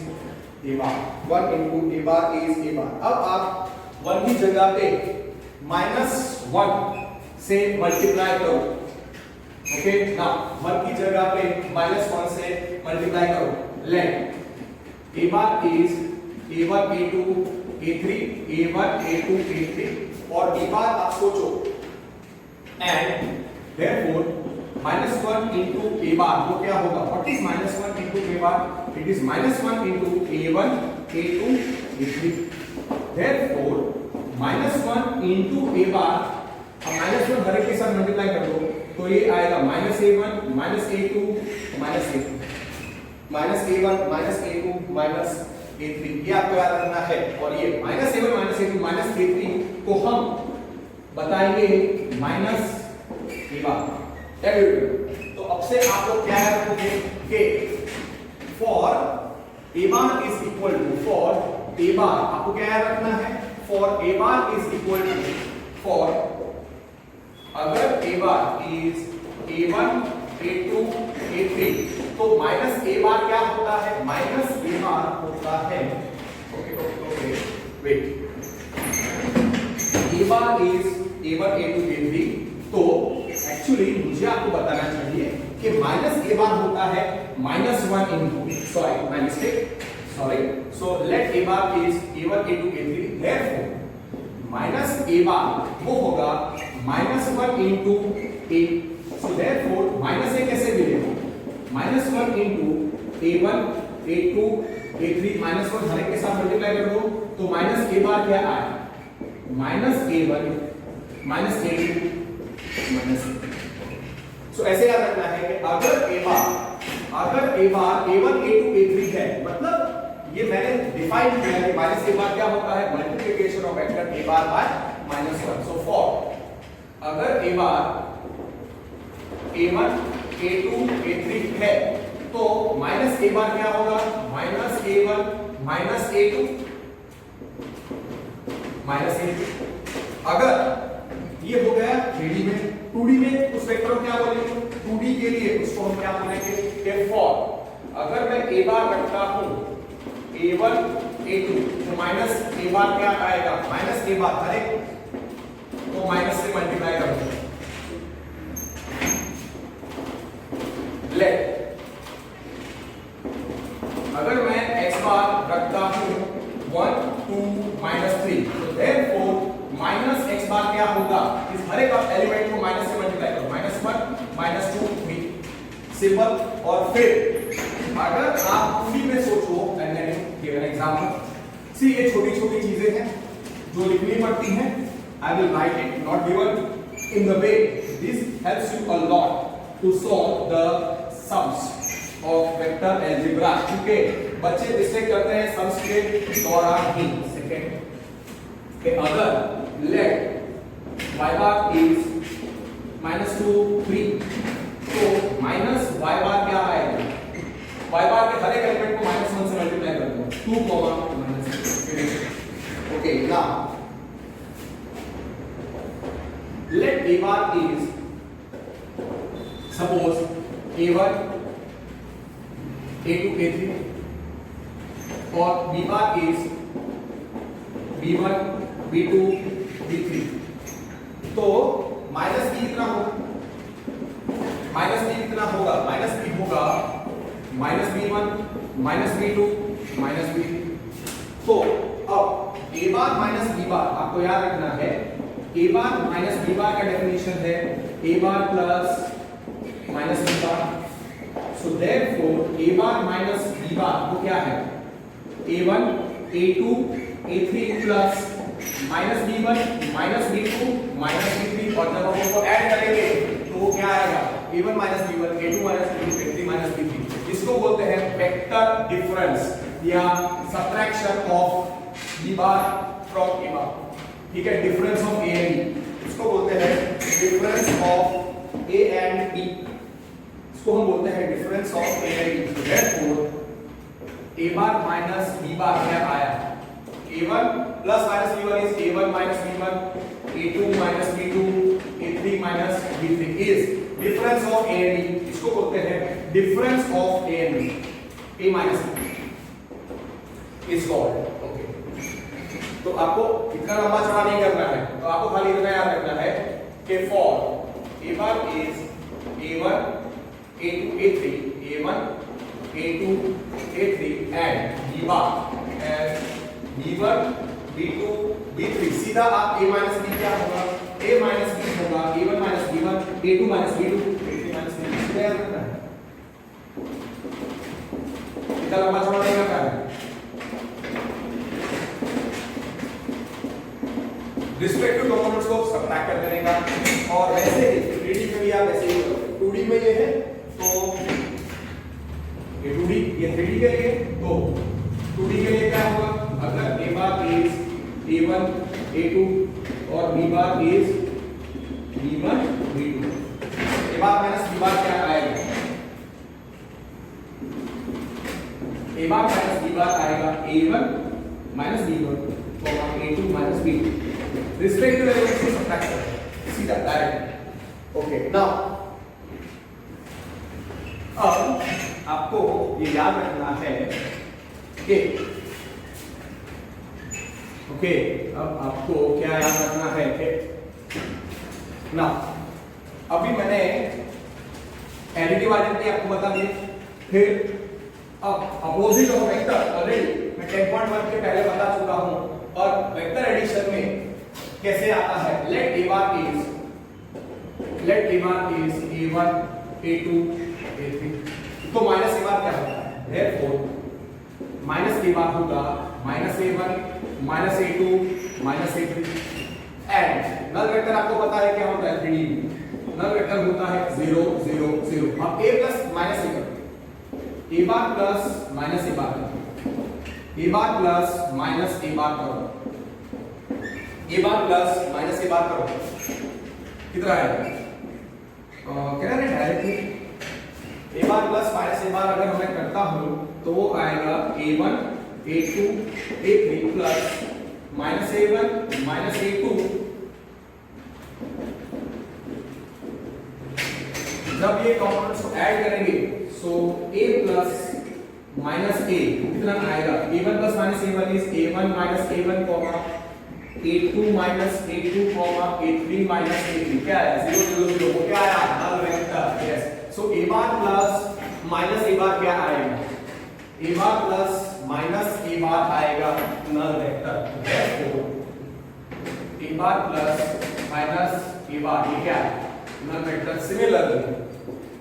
a bar, 1 into a bar is a बार। अब आप 1 की जगह पे -1 से मल्टीप्लाई करो, ओके ना, 1 की जगह पे -1 से मल्टीप्लाई करो, late a bar is a1 a2 a3 a1 a2 a3 और b बार आप सोचो, and therefore -1 into a bar वो क्या होगा, what is -1 into a bar, it is -1 into a1 a2 a3, therefore -1 into a बार, अब -1 हर एक के साथ मल्टीप्लाई कर दो तो ये आएगा -a1 -a2 -a2 -a1 -a2 ये आपको याद रखना है। और ये -a1 -a2 -a3 को हम बताएंगे -a बार। तो अब से आप लोग क्या रखोगे कि for a bar is equal to, for a bar आपको क्या याद रखना है, for a bar is equal to, for अगर a bar is a1 a2 a3 तो माइनस a बार क्या होता है, माइनस a बार होता है, okay wait, a bar is a1 a2 a3, तो एक्चुअली मुझे आपको बताना चाहिए कि माइनस a बार होता है -1 into, sorry my mistake, sorry, so let a bar is a1 a2 a3, therefore minus a bar वो होगा -1 into a, so therefore minus a कैसे मिलेगा, -1 इनटू a1 a2 a3, -1 हर एक के साथ मल्टीप्लाई कर दो तो माइनस a बार क्या आया, -a1 -a2 सो ऐसे याद रखना है कि अगर a bar a1 a2 a3 है, मतलब ये मैंने डिफाइन किया है माइनस a बार क्या होता है, multiplication of vector a bar by -1, so for अगर a bar a1 a2 a3 है तो माइनस a बार क्या होगा, -a1 -a2 -a3। अगर ये हो गया 3D में, 2D में उस वेक्टर को क्या बोलेंगे, 2D के लिए उसको हम क्या बोलेंगे कि फॉर अगर मैं a बार रखता हूं a1 a2 तो माइनस a बार क्या आएगा, -a बार हर एक तो माइनस से मल्टीप्लाई करूंगा, लेट अगर मैं x बार रखता हूं 1 2 -3 तो देयरफॉर माइनस x बार क्या होगा, इस हर एक एलिमेंट को माइनस से मल्टीप्लाई करो, -1 -2 3 सिंपल। और फिर अगर आप 2D में सोचो, and then give an example, see ये छोटी छोटी चीजें हैं जो लिखनी पड़ती हैं, I will write it not given in the way, this helps you a lot to solve the sums of vector algebra, क्योंकि बच्चे मिस्टेक करते हैं सम्स के दौरान ही। सेकंड कि अगर लेट y बार इज -2 3, तो माइनस y बार क्या आएगा, y बार के हर एक एलिमेंट को -1 से मल्टीप्लाई कर दो, 2 -1। Okay, now let a bar is suppose a1 a2 a3 और b bar is b1 b2 b3, तो माइनस b कितना होगा, माइनस b कितना होगा, माइनस b होगा minus b1 minus b2 minus b3। तो अब a बार माइनस b बार आपको याद रखना है, a बार माइनस b बार का डेफिनेशन है a bar plus minus b bar. So therefore a bar minus b बार वो क्या है, a1 a2 a3 plus minus b1 minus b2 minus b3, और जब हम उनको ऐड करेंगे तो वो क्या आएगा, a1 minus b1 a2 minus b2 a3 minus b3। इसको बोलते हैं वेक्टर डिफरेंस या subtraction of b bar from a bar. ठीक है, difference of A and B, इसको बोलते हैं difference of A and B, इसको हम बोलते हैं difference of A and B. Therefore A bar minus B bar क्या आया, a1 plus minus b1 is a1 minus b1 a2 minus b2 a3 minus b3 is difference of A and B, इसको बोलते हैं difference of A and B. a minus b is called. तो आपको इतना लंबा चौड़ा नहीं करना है, तो आपको खाली इतना याद रखना है कि for a bar is a1 a2 a3 a1 a2 a3 and b bar as b1 b2 b3, सीधा आप a माइनस b क्या होगा, a माइनस b होगा a1 minus b1 a2 minus b2 a3 minus b3, सीधा याद रखना है, इतना लंबा चौड़ा नहीं करना है। रिस्पेक्टिव कंपोनेंट्स को सबट्रैक्ट कर देगा, और वैसे ही 3D में भी आप ऐसे ही करोगे। 2D में ये है तो ये 2D, ये 3D के लिए, तो 2D के लिए क्या होगा, अगर a bar is a1 a2 और b bar is b1 b2, a bar minus b बार क्या आएगा, a बार माइनस b बार आएगा a1 minus b1 a2 minus b2, respective elements को सबट्रैक्ट करें सीधा डायरेक्ट। ओके, नाउ अब आपको ये याद रखना है कि ओके, अब आपको क्या याद रखना है कि ना, अभी मैंने एडिटिव आइडेंटिटी आपको बता दी, फिर अब अपोजिट ऑफ वेक्टर ऑलरेडी मैं 10.1 के पहले बता चुका हूं, और वेक्टर एडिशन में कैसे आता है, let a bar is a1 a2 a3, तो माइनस a बार क्या होता है, therefore माइनस a बार होगा minus a1 minus a2 minus a3, and null vector आपको पता है क्या होता है, 3D में नल वेक्टर होता है 0 0 0। अब a प्लस माइनस a करो, a bar plus minus a बार करो, a bar plus minus a बार करो, a bar plus minus a बार करो, कितना आएगा, क्या है directly a bar plus minus a बार अगर मैं करता हूं तो वो आएगा a1 a2 a3 plus minus a1 minus a2, जब ये कंपोनेंट्स को ऐड करेंगे so a plus minus a कितना आएगा, a1 plus minus a1 is a1 minus a1 comma a2 minus a2 comma a3 minus a3, क्या है 0 0 0, वो क्या आया, null vector. Yes, so a bar plus minus a bar क्या आएगा, a bar plus minus a bar आएगा null vector. Therefore a bar plus minus a bar ये क्या है, नल वेक्टर। सिमिलरली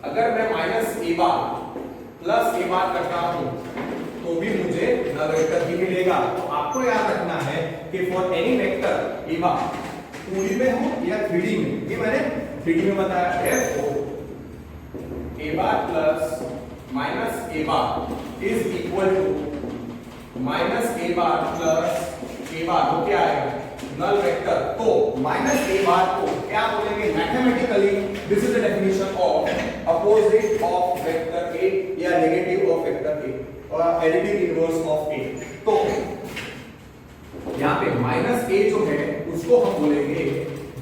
अगर मैं minus a bar plus a बार करता हूं तो भी मुझे नल वेक्टर ही मिलेगा। तो आपको याद रखना है कि for any vector a bar 2D में हो या 3D में, ये मैंने 3D में बताया है, तो a bar plus minus a bar is equal to minus a bar plus a bar, वो क्या आएगा नल वेक्टर, तो माइनस ए बार को क्या बोलेंगे mathematically? This is the definition of opposite of vector A या नेगेटिव ऑफ वेक्टर ए और additive inverse of ए। तो यहाँ पे माइनस ए जो है उसको हम बोलेंगे,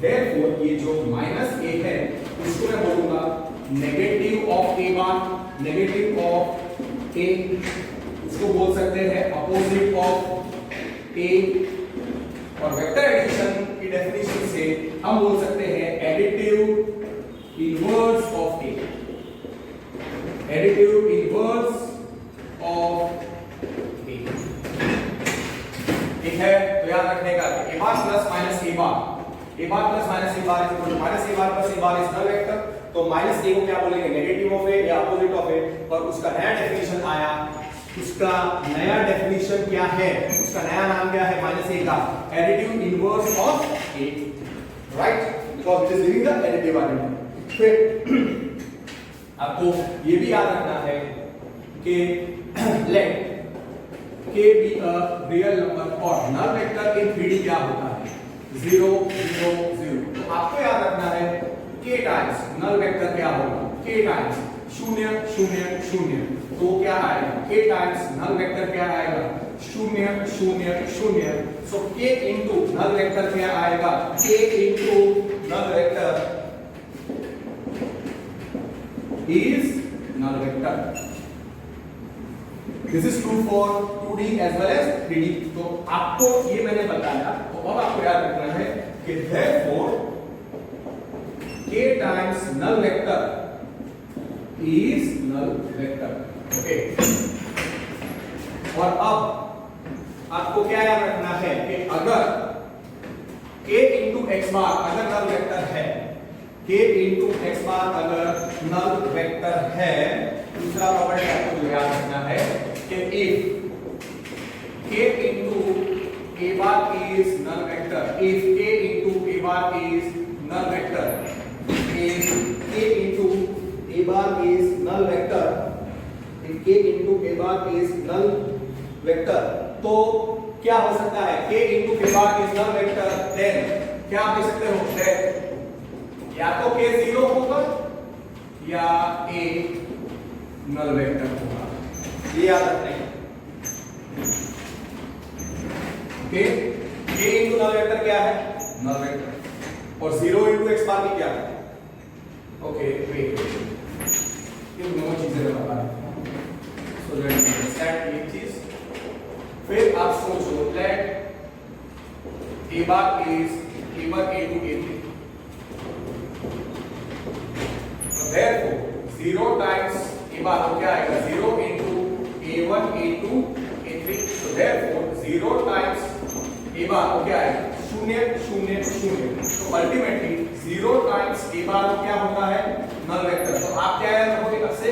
therefore ये जो माइनस ए है उसको मैं बोलूंगा negative of A bar, negative of A, उसको बोल सकते हैं अपोजिट ऑफ ए, और वेक्टर एडिशन की डेफिनेशन से हम बोल सकते हैं additive inverse of A, additive inverse of A. ठीक है, तो याद रखने का A bar plus minus A bar, A bar plus minus A bar is equal to minus A bar plus A bar is null vector. तो minus A को क्या बोलेंगे नेगेटिव ऑफ ए या अपोजिट ऑफ ए, और उसका नया डेफिनेशन आया, उसका नया डेफिनेशन क्या है, उसका नया नाम क्या है माइनस ए का, additive inverse of A, right, because it is giving the additive identity. फिर आपको ये भी याद रखना है कि late k be a real number और null vector in 3D क्या होता है 0 0 0। तो आपको याद रखना है k टाइम्स null vector क्या होगा, k टाइम्स 0 0 0, तो क्या आएगा k टाइम्स null vector क्या आएगा 0 0 0। सो k into null vector क्या आएगा, k into null vector is null vector। This is true for 2D as well as 3D। तो आपको ये मैंने बताया, तो अब आपको याद रखना है कि therefore k times null vector is null vector, okay. और अब आपको क्या याद रखना है कि अगर k into x bar अगर null vector है, k into x bar अगर null vector है, दूसरा प्रॉपर्टी आपको जो याद रखना है कि if k into a bar is null vector, if k into a bar is null vector, if k into a bar is null vector, if k into a bar is null vector, तो क्या हो सकता है k into a bar is null vector, then क्या आप लिख सकते हो, then या तो k 0 होगा या a null vector होगा, ये याद रखना है। Okay, k into null vector क्या है, null vector, और 0 into x bar भी क्या है, ओके वेट, ये दोनों चीजें मैं बता रहा हूं, सो लेट मी अंडरस्टैंड ये चीज। फिर आप सोचो late a bar is a1 a2 a3, so therefore 0 times a bar क्या आएगा 0 into a1 a2 a3, so therefore 0 times a bar क्या आएगा 0 0 0। तो अल्टीमेटली 0 times a bar क्या होता है null vector। तो आप क्या याद रखोगे अब से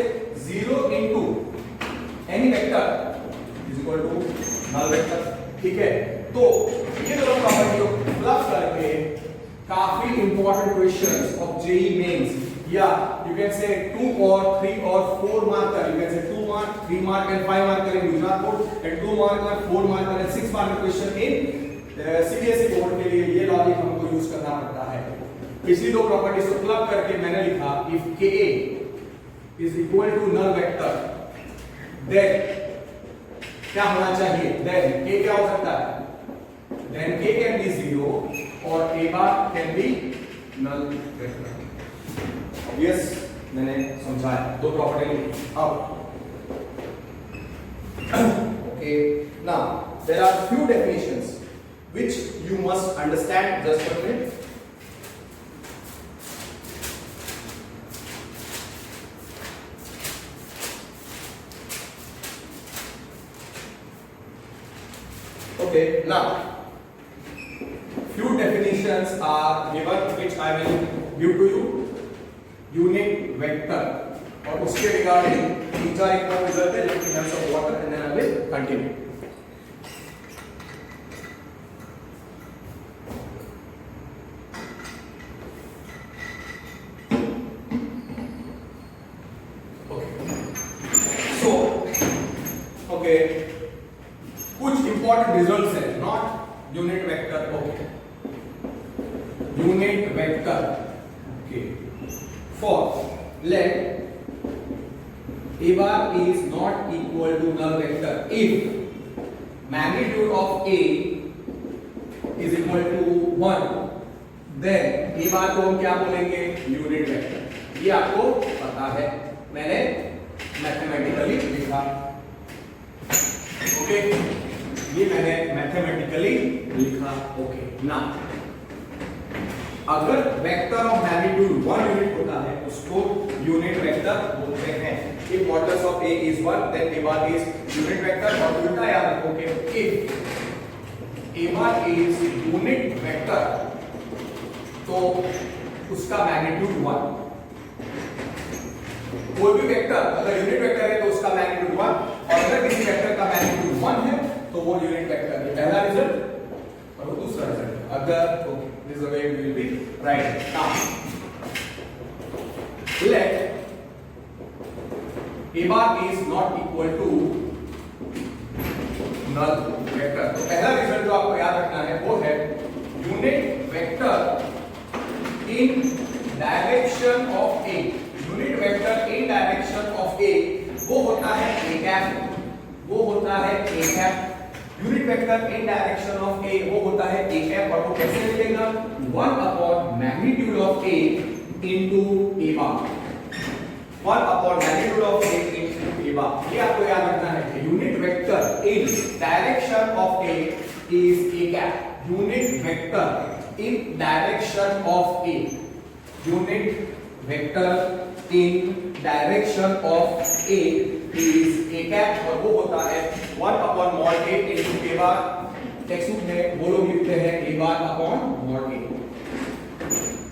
0 into any vector is equal to null vector, ठीक है। तो ये दोनों प्रॉपर्टी को प्लस करके काफी important questions of JEE mains, या you can say 2 or 3 or 4 marker, you can say 2 mark 3 mark and 5 marker in Gujarat board and 2 marker 4 marker and 6 marker question in CBSE board के लिए ये logic हमको use करना पड़ता है। पिछली दो प्रॉपर्टीज को क्लब करके मैंने लिखा if k is equal to null vector then क्या होना चाहिए, then k क्या हो सकता है, then k can be 0 और a bar can be null vector। Yes, मैंने समझाया दो प्रॉपर्टी लिखी। अब okay, now there are few definitions which you must understand, just a minute। Okay, now few definitions are given which I will give to you। Unit vector और उसके regarding तीन चार एक रिजल्ट है, लेकिन helps of water and then I will continue. Okay कुछ important results हैं, not unit vector. Okay unit vector. Okay. For let a bar is not equal to null vector if magnitude of A is equal to 1, then a बार को हम क्या बोलेंगे? Unit vector. ये आपको पता है, मैंने मैथमेटिकली लिखा। ओके, ये मैंने मैथमेटिकली लिखा। ओके, ना अगर वेक्टर ऑफ मैग्नीट्यूड 1 यूनिट होता है उसको यूनिट वेक्टर बोलते हैं। If modulus of A is 1 then A bar is unit vector. और उल्टा याद रखोगे, if A bar is unit vector तो उसका मैग्नीट्यूड 1। कोई भी वेक्टर अगर यूनिट वेक्टर है तो उसका मैग्नीट्यूड 1, और अगर किसी वेक्टर का मैग्नीट्यूड 1 है तो वो यूनिट वेक्टर है। पहला रिजल्ट और दूसरा रिजल्ट। अगर this is the way we will be right now. Let A bar is not equal to null vector। तो पहला रिजल्ट जो आपको याद रखना है वो है unit vector in direction of A। Unit vector in direction of A वो होता है A कैप, वो होता है A cap. Unit vector in direction of A वो होता है A कैप, और वो कैसे मिलेगा? 1 upon magnitude of A into A bar. 1 upon magnitude of A into A bar. ये आपको याद रखना है कि unit vector in direction of A is A cap. Unit vector in direction of A, unit vector in direction of A is A cap, और वो होता है 1 upon mod A into A bar. Text book में वो लोग लिखते हैं A bar upon mod A।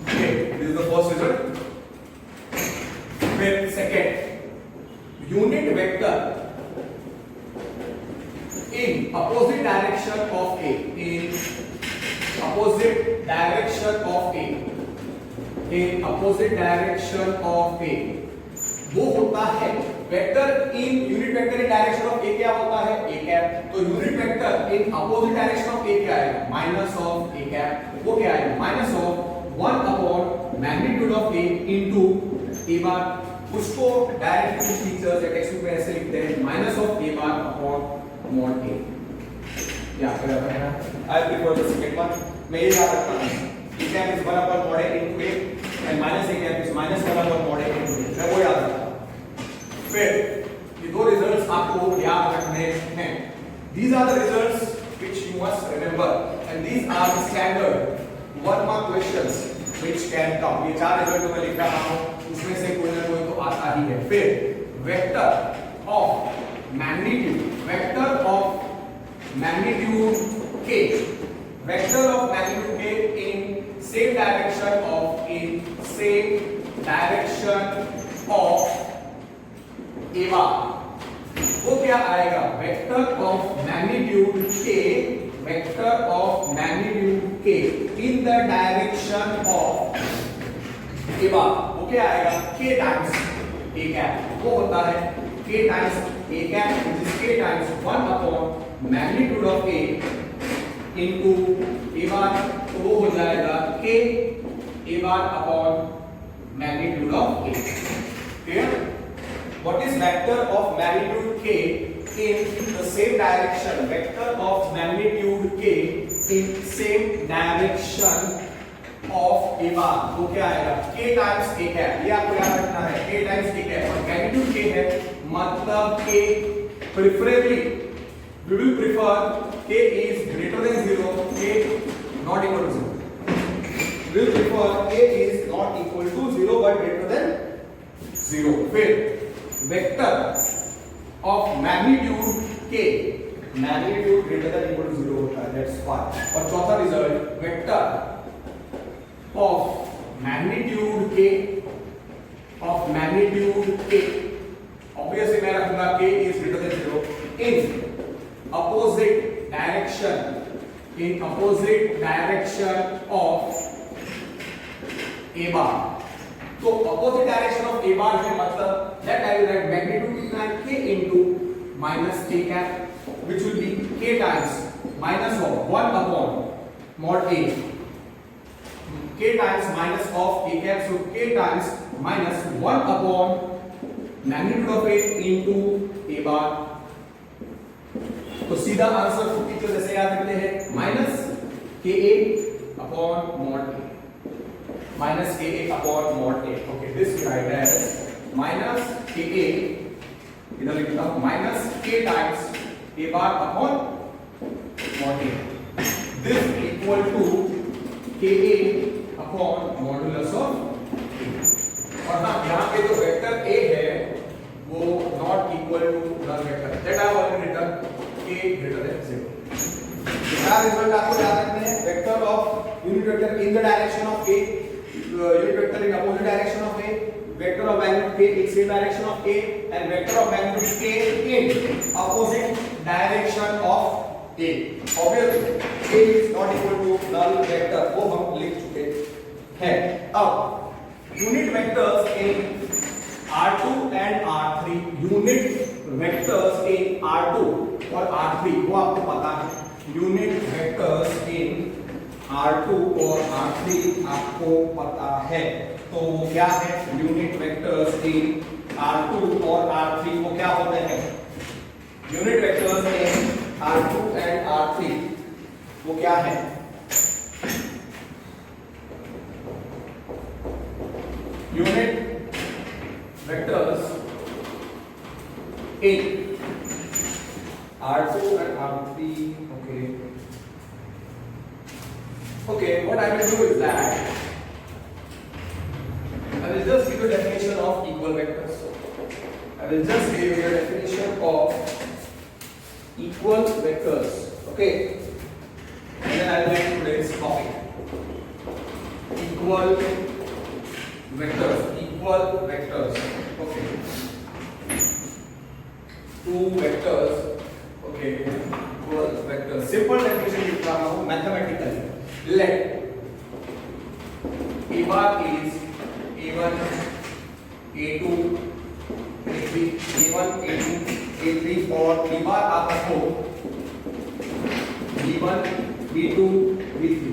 Okay, this is the first result. फिर second, unit vector in opposite direction of A, in opposite direction of A, in opposite direction of A, वो होता है vector in unit vector in direction of A क्या होता है? A cap. तो unit vector in opposite direction of A क्या आएगा? Minus of A cap. वो क्या आएगा? Minus of 1 upon magnitude of A into A bar. उसको डायरेक्ट फीचर्स या टेक्स्ट बुक में ऐसे लिखते हैं minus of A bar upon mod A। या फिर है ना, I prefer the second one. मैं ये याद रखता हूं, A cap is 1 upon mod A into A and minus A cap is minus 1 upon mod A into A। मैं वो याद रखता हूं। फिर ये दो रिजल्ट्स आपको याद रखने हैं। These are the results which you must remember and these are the standard 1 mark questions which can come। ये चार रिजल्ट जो मैं लिख रहा हूं उसमें से कोई ना कोई तो आता ही है। फिर vector of magnitude, vector of magnitude K, vector of magnitude K in same direction of, in same direction of A bar, वो क्या आएगा? Vector of magnitude K, vector of magnitude K in the direction of A bar, वो क्या आएगा? K times A cap. वो होता है K times A cap, which is K times 1 upon magnitude of A into A bar. तो वो हो जाएगा K A bar upon magnitude of A। Clear? What is vector of magnitude K in the same direction? Vector of magnitude K in same direction of A bar, वो क्या आएगा? K times A cap। ये आपको याद रखना है, K times A cap। और magnitude K है, मतलब K preferably we will prefer K is greater than 0, K not equal to 0। We will prefer K is not equal to 0 but greater than 0। फिर vector of magnitude K, magnitude greater than equal to 0 होता है, that's fine. और चौथा result, vector of magnitude K, of magnitude K, obviously मैं रखूंगा K is greater than 0 in opposite direction, in opposite direction of A bar. तो opposite direction of A bar है, मतलब that I will write magnitude कितना है? K into minus K cap, which will be K times minus of 1 upon mod A k times minus of a cap, so k times minus 1 upon magnitude of a into a bar। तो सीधा answer फूटी को जैसे याद रखते हैं minus ka upon mod a, minus ka upon mod a। Okay, this we write as minus ka, इधर लिखता हूं minus k times a bar upon mod a। This equal to ka upon modulus of a। और हाँ, यहाँ पे जो vector a है वो not equal to null vector that I have already written k greater than 0। क्या result आपको याद रखना है? Vector of unit vector in the direction of a, unit vector in opposite direction of a, vector of magnitude k in same direction of a and vector of magnitude k in opposite direction of a। obviously k is not equal to null vector, वो हम लिख चुके हैं। अब unit vectors in R2 and R3, unit vectors in R2 और R3 वो आपको पता है। यूनिट वेक्टर्स इन R2 और R3 आपको पता है, तो वो क्या है? यूनिट वेक्टर्स इन R2 और R3 वो क्या होते हैं? Unit vectors in R2 and R3 वो क्या है? Unit vectors in R2 and R3, okay, what I will do is that I will just give you a definition of equal vectors. I will just give you a definition of equal vectors, okay, and then I will make today's topic equal vectors, okay, two vectors, okay, equal vectors। simple definition लिख रहा हूं mathematically। let a bar is a1 a2 a3 a1 a2 a3 और b bar आप रखो b1 b2 b3।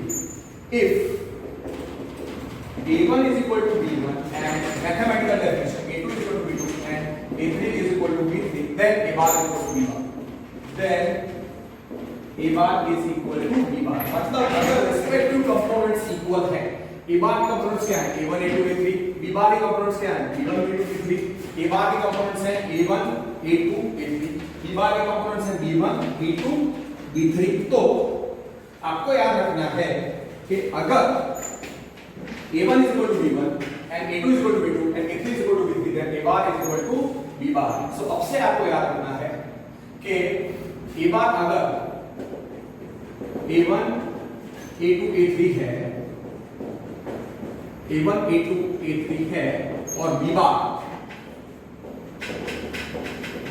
if a1 is equal to b1 and mathematical definition a2 is equal to b2 and a3 is equal to b3, then a bar is equal to b bar, then a bar is equal to b bar। मतलब अगर respective components equal है, a bar के components क्या हैं? a1 a2 a3, b bar के components क्या हैं? b1 b2 b3। a bar के कंपोनेंट्स हैं a1 a2 a3, b bar के कंपोनेंट्स हैं b1 b2 b3। तो आपको याद रखना है कि अगर a1 is equal to b1 and a2 is equal to b2 and a3 is equal to b3, then a bar is equal to b bar। so अब से आपको याद रखना है कि a bar अगर a1 a2 a3 है, a1 a2 a3 है और b bar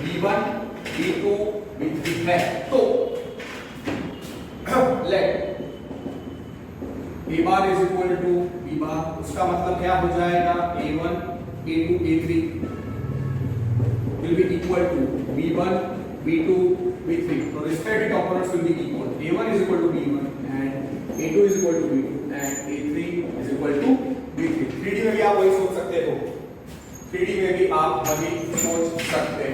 b1 b2 b3 है, तो let a bar is equal to b bar, उसका मतलब क्या हो जाएगा? a1 a2 a3 will be equal to b1 b2 b3, so respective components will be equal। a1 is equal to b1 and a2 is equal to b2 and a3 is equal to b3। 3D में भी आप वही सोच सकते हो, 3D में भी आप वही सोच सकते हो।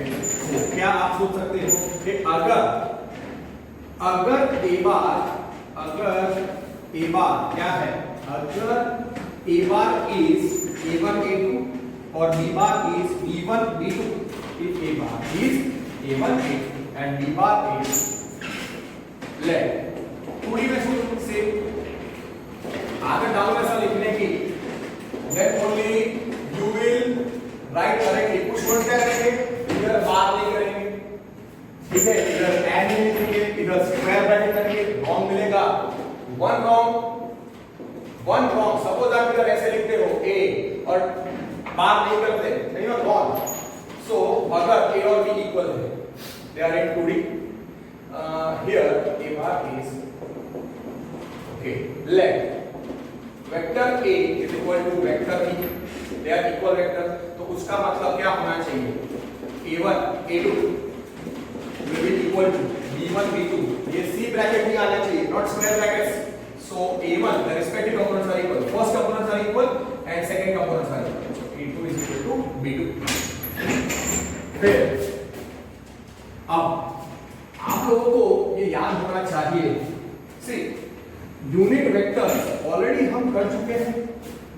क्या आप सोच सकते हो कि अगर a bar क्या है? अगर a bar is a1 a2 और b bar is b1 b2, if a bar is a1 a2 and b bar is let 2D में शुरू से आगे डाउन ऐसा लिखने की, then only you will write correctly। कुछ वर्ड क्या करेंगे? इधर बार नहीं करेंगे, ठीक है, इधर एंड नहीं लिखेंगे, इधर स्क्वायर ब्रैकेट करेंगे, रॉन्ग मिलेगा। वन रॉन्ग सपोज आप इधर ऐसे लिखते हो a और बार नहीं करते, नहीं हो रॉन्ग। सो अगर a और b इक्वल है, they are in 2D, here a bar is okay, let vector a is equal to vector b, they are equal vector, तो उसका मतलब क्या होना चाहिए? a1 a2 will be equal to b1 b2, ये c bracket नहीं आना चाहिए, not square brackets। So A1, the respective components are equal. First components are equal and second components are equal. So A2 is equal to B2. फिर अब आप लोगों को ये याद होना चाहिए, सी यूनिट वेक्टर ऑलरेडी हम कर चुके हैं।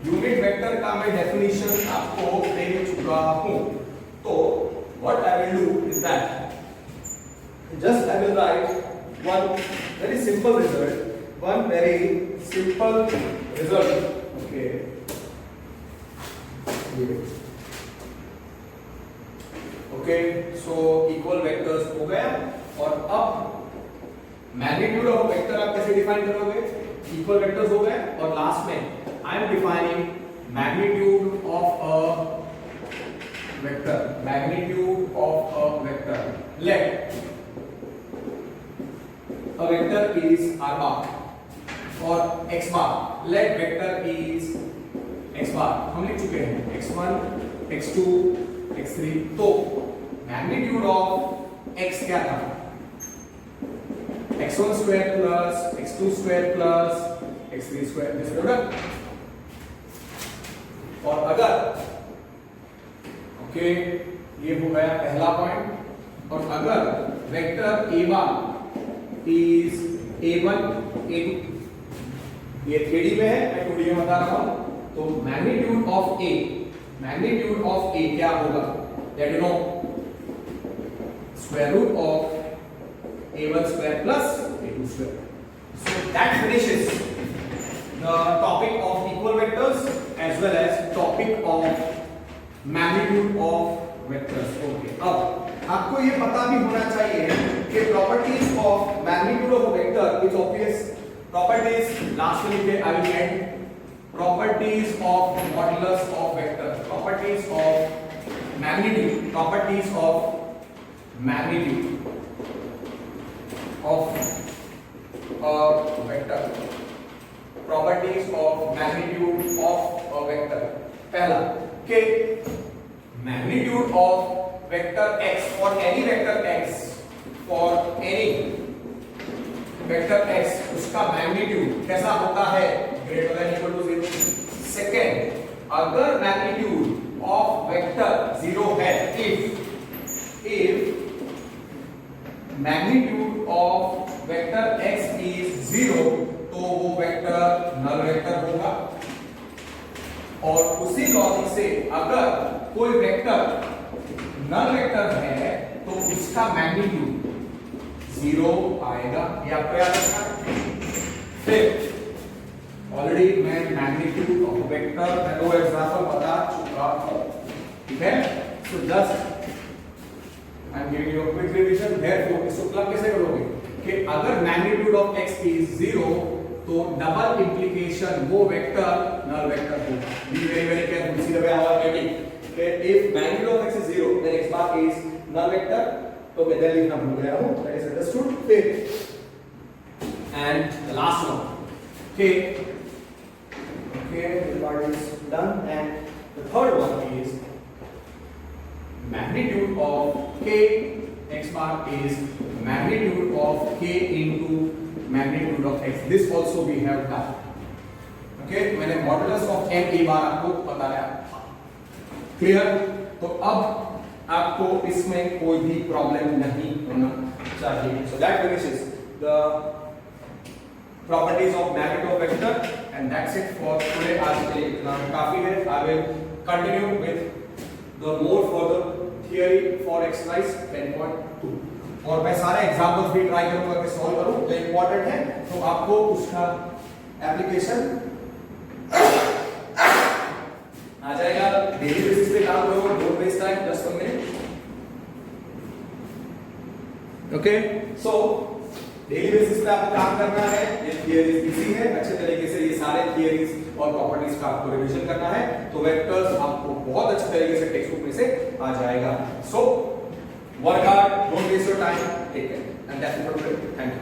यूनिट वेक्टर का मैं डेफिनेशन आपको दे चुका हूं। तो what I will do is that just I will write one very simple result. One very simple result. Okay. Okay. So equal vectors हो गया और अब मैग्नीट्यूड ऑफ वेक्टर आप कैसे डिफाइन करोगे? इक्वल वेक्टर्स हो गए और लास्ट में I am defining magnitude of a vector. Magnitude of a vector. Let a vector is r bar और x bar. Let vector is x bar. हम लिख चुके हैं x1, x2, x3. तो मैग्नीट्यूड ऑफ x क्या था? x1 square plus x2 square plus x3 square. This product. और अगर ओके ये हो गया पहला पॉइंट. और अगर vector a bar is a1 a2, ये 3D में है, मैं 2D में बता रहा हूं. तो मैग्नीट्यूड ऑफ a क्या होगा? That you know square root of a1 square plus a2 square. So that finishes the topic of equal vectors as well as topic of magnitude of vectors. Okay. अब आपको ये पता भी होना चाहिए कि properties of magnitude of vector is obvious. Properties last में लिखे I will add properties of modulus of vector. Properties of magnitude. Properties of magnitude of a vector. Properties of magnitude of a vector. पहला कि magnitude of vector x for any vector x, for any vector x, उसका magnitude कैसा होता है? Greater than equal to 0. Second, अगर magnitude of vector 0 है, if magnitude of vector x is 0, तो वो वेक्टर नल वेक्टर होगा. और उसी लॉजिक से अगर कोई वेक्टर नल वेक्टर है तो उसका मैग्नीट्यूड 0 आएगा. ये आपको याद रखना है. फिर ऑलरेडी मैं मैग्नीट्यूड ऑफ वेक्टर मैं दो एग्जांपल बता चुका हूं. ठीक है. So just I am giving you a quick revision. Therefore इसको प्लग कैसे करोगे कि अगर मैग्नीट्यूड ऑफ x इज 0 तो डबल इंप्लीकेशन वो वेक्टर नल वेक्टर होगा. Be very careful. See the way how I get if magnitude of x is 0 then x bar is null vector. Okay, then लिखना भूल गया हूं. That is understood. Fifth and the last one. Okay, this part is done. And the third one is magnitude of k. X bar is magnitude of k into magnitude of x. This also we have done. Okay, मैंने modulus of m a bar आपको बताया. Clear. तो अब आपको इसमें कोई भी problem नहीं होना चाहिए. So that finishes the properties of magnitude of vector and that's it for today. आज के लिए इतना काफी है. आई will continue with the more for the theory for exercise 10.2 और मैं सारे एग्जांपल्स भी ट्राई करूंगा कि सॉल्व करूं. जो इंपॉर्टेंट है तो आपको उसका एप्लीकेशन आ जाएगा. डेली बेसिस पे काम करो. Don't waste time. Just a minute. Okay. So daily basis पे आपको काम करना है. ये थियरीज इजी है. अच्छे तरीके से ये सारे थियरीज और प्रॉपर्टीज का आपको रिवीजन करना है. तो वेक्टर्स आपको बहुत अच्छे तरीके से टेक्स्ट बुक में से आ जाएगा. So work hard. Don't waste your time. Take care and that's it for today. Thank you.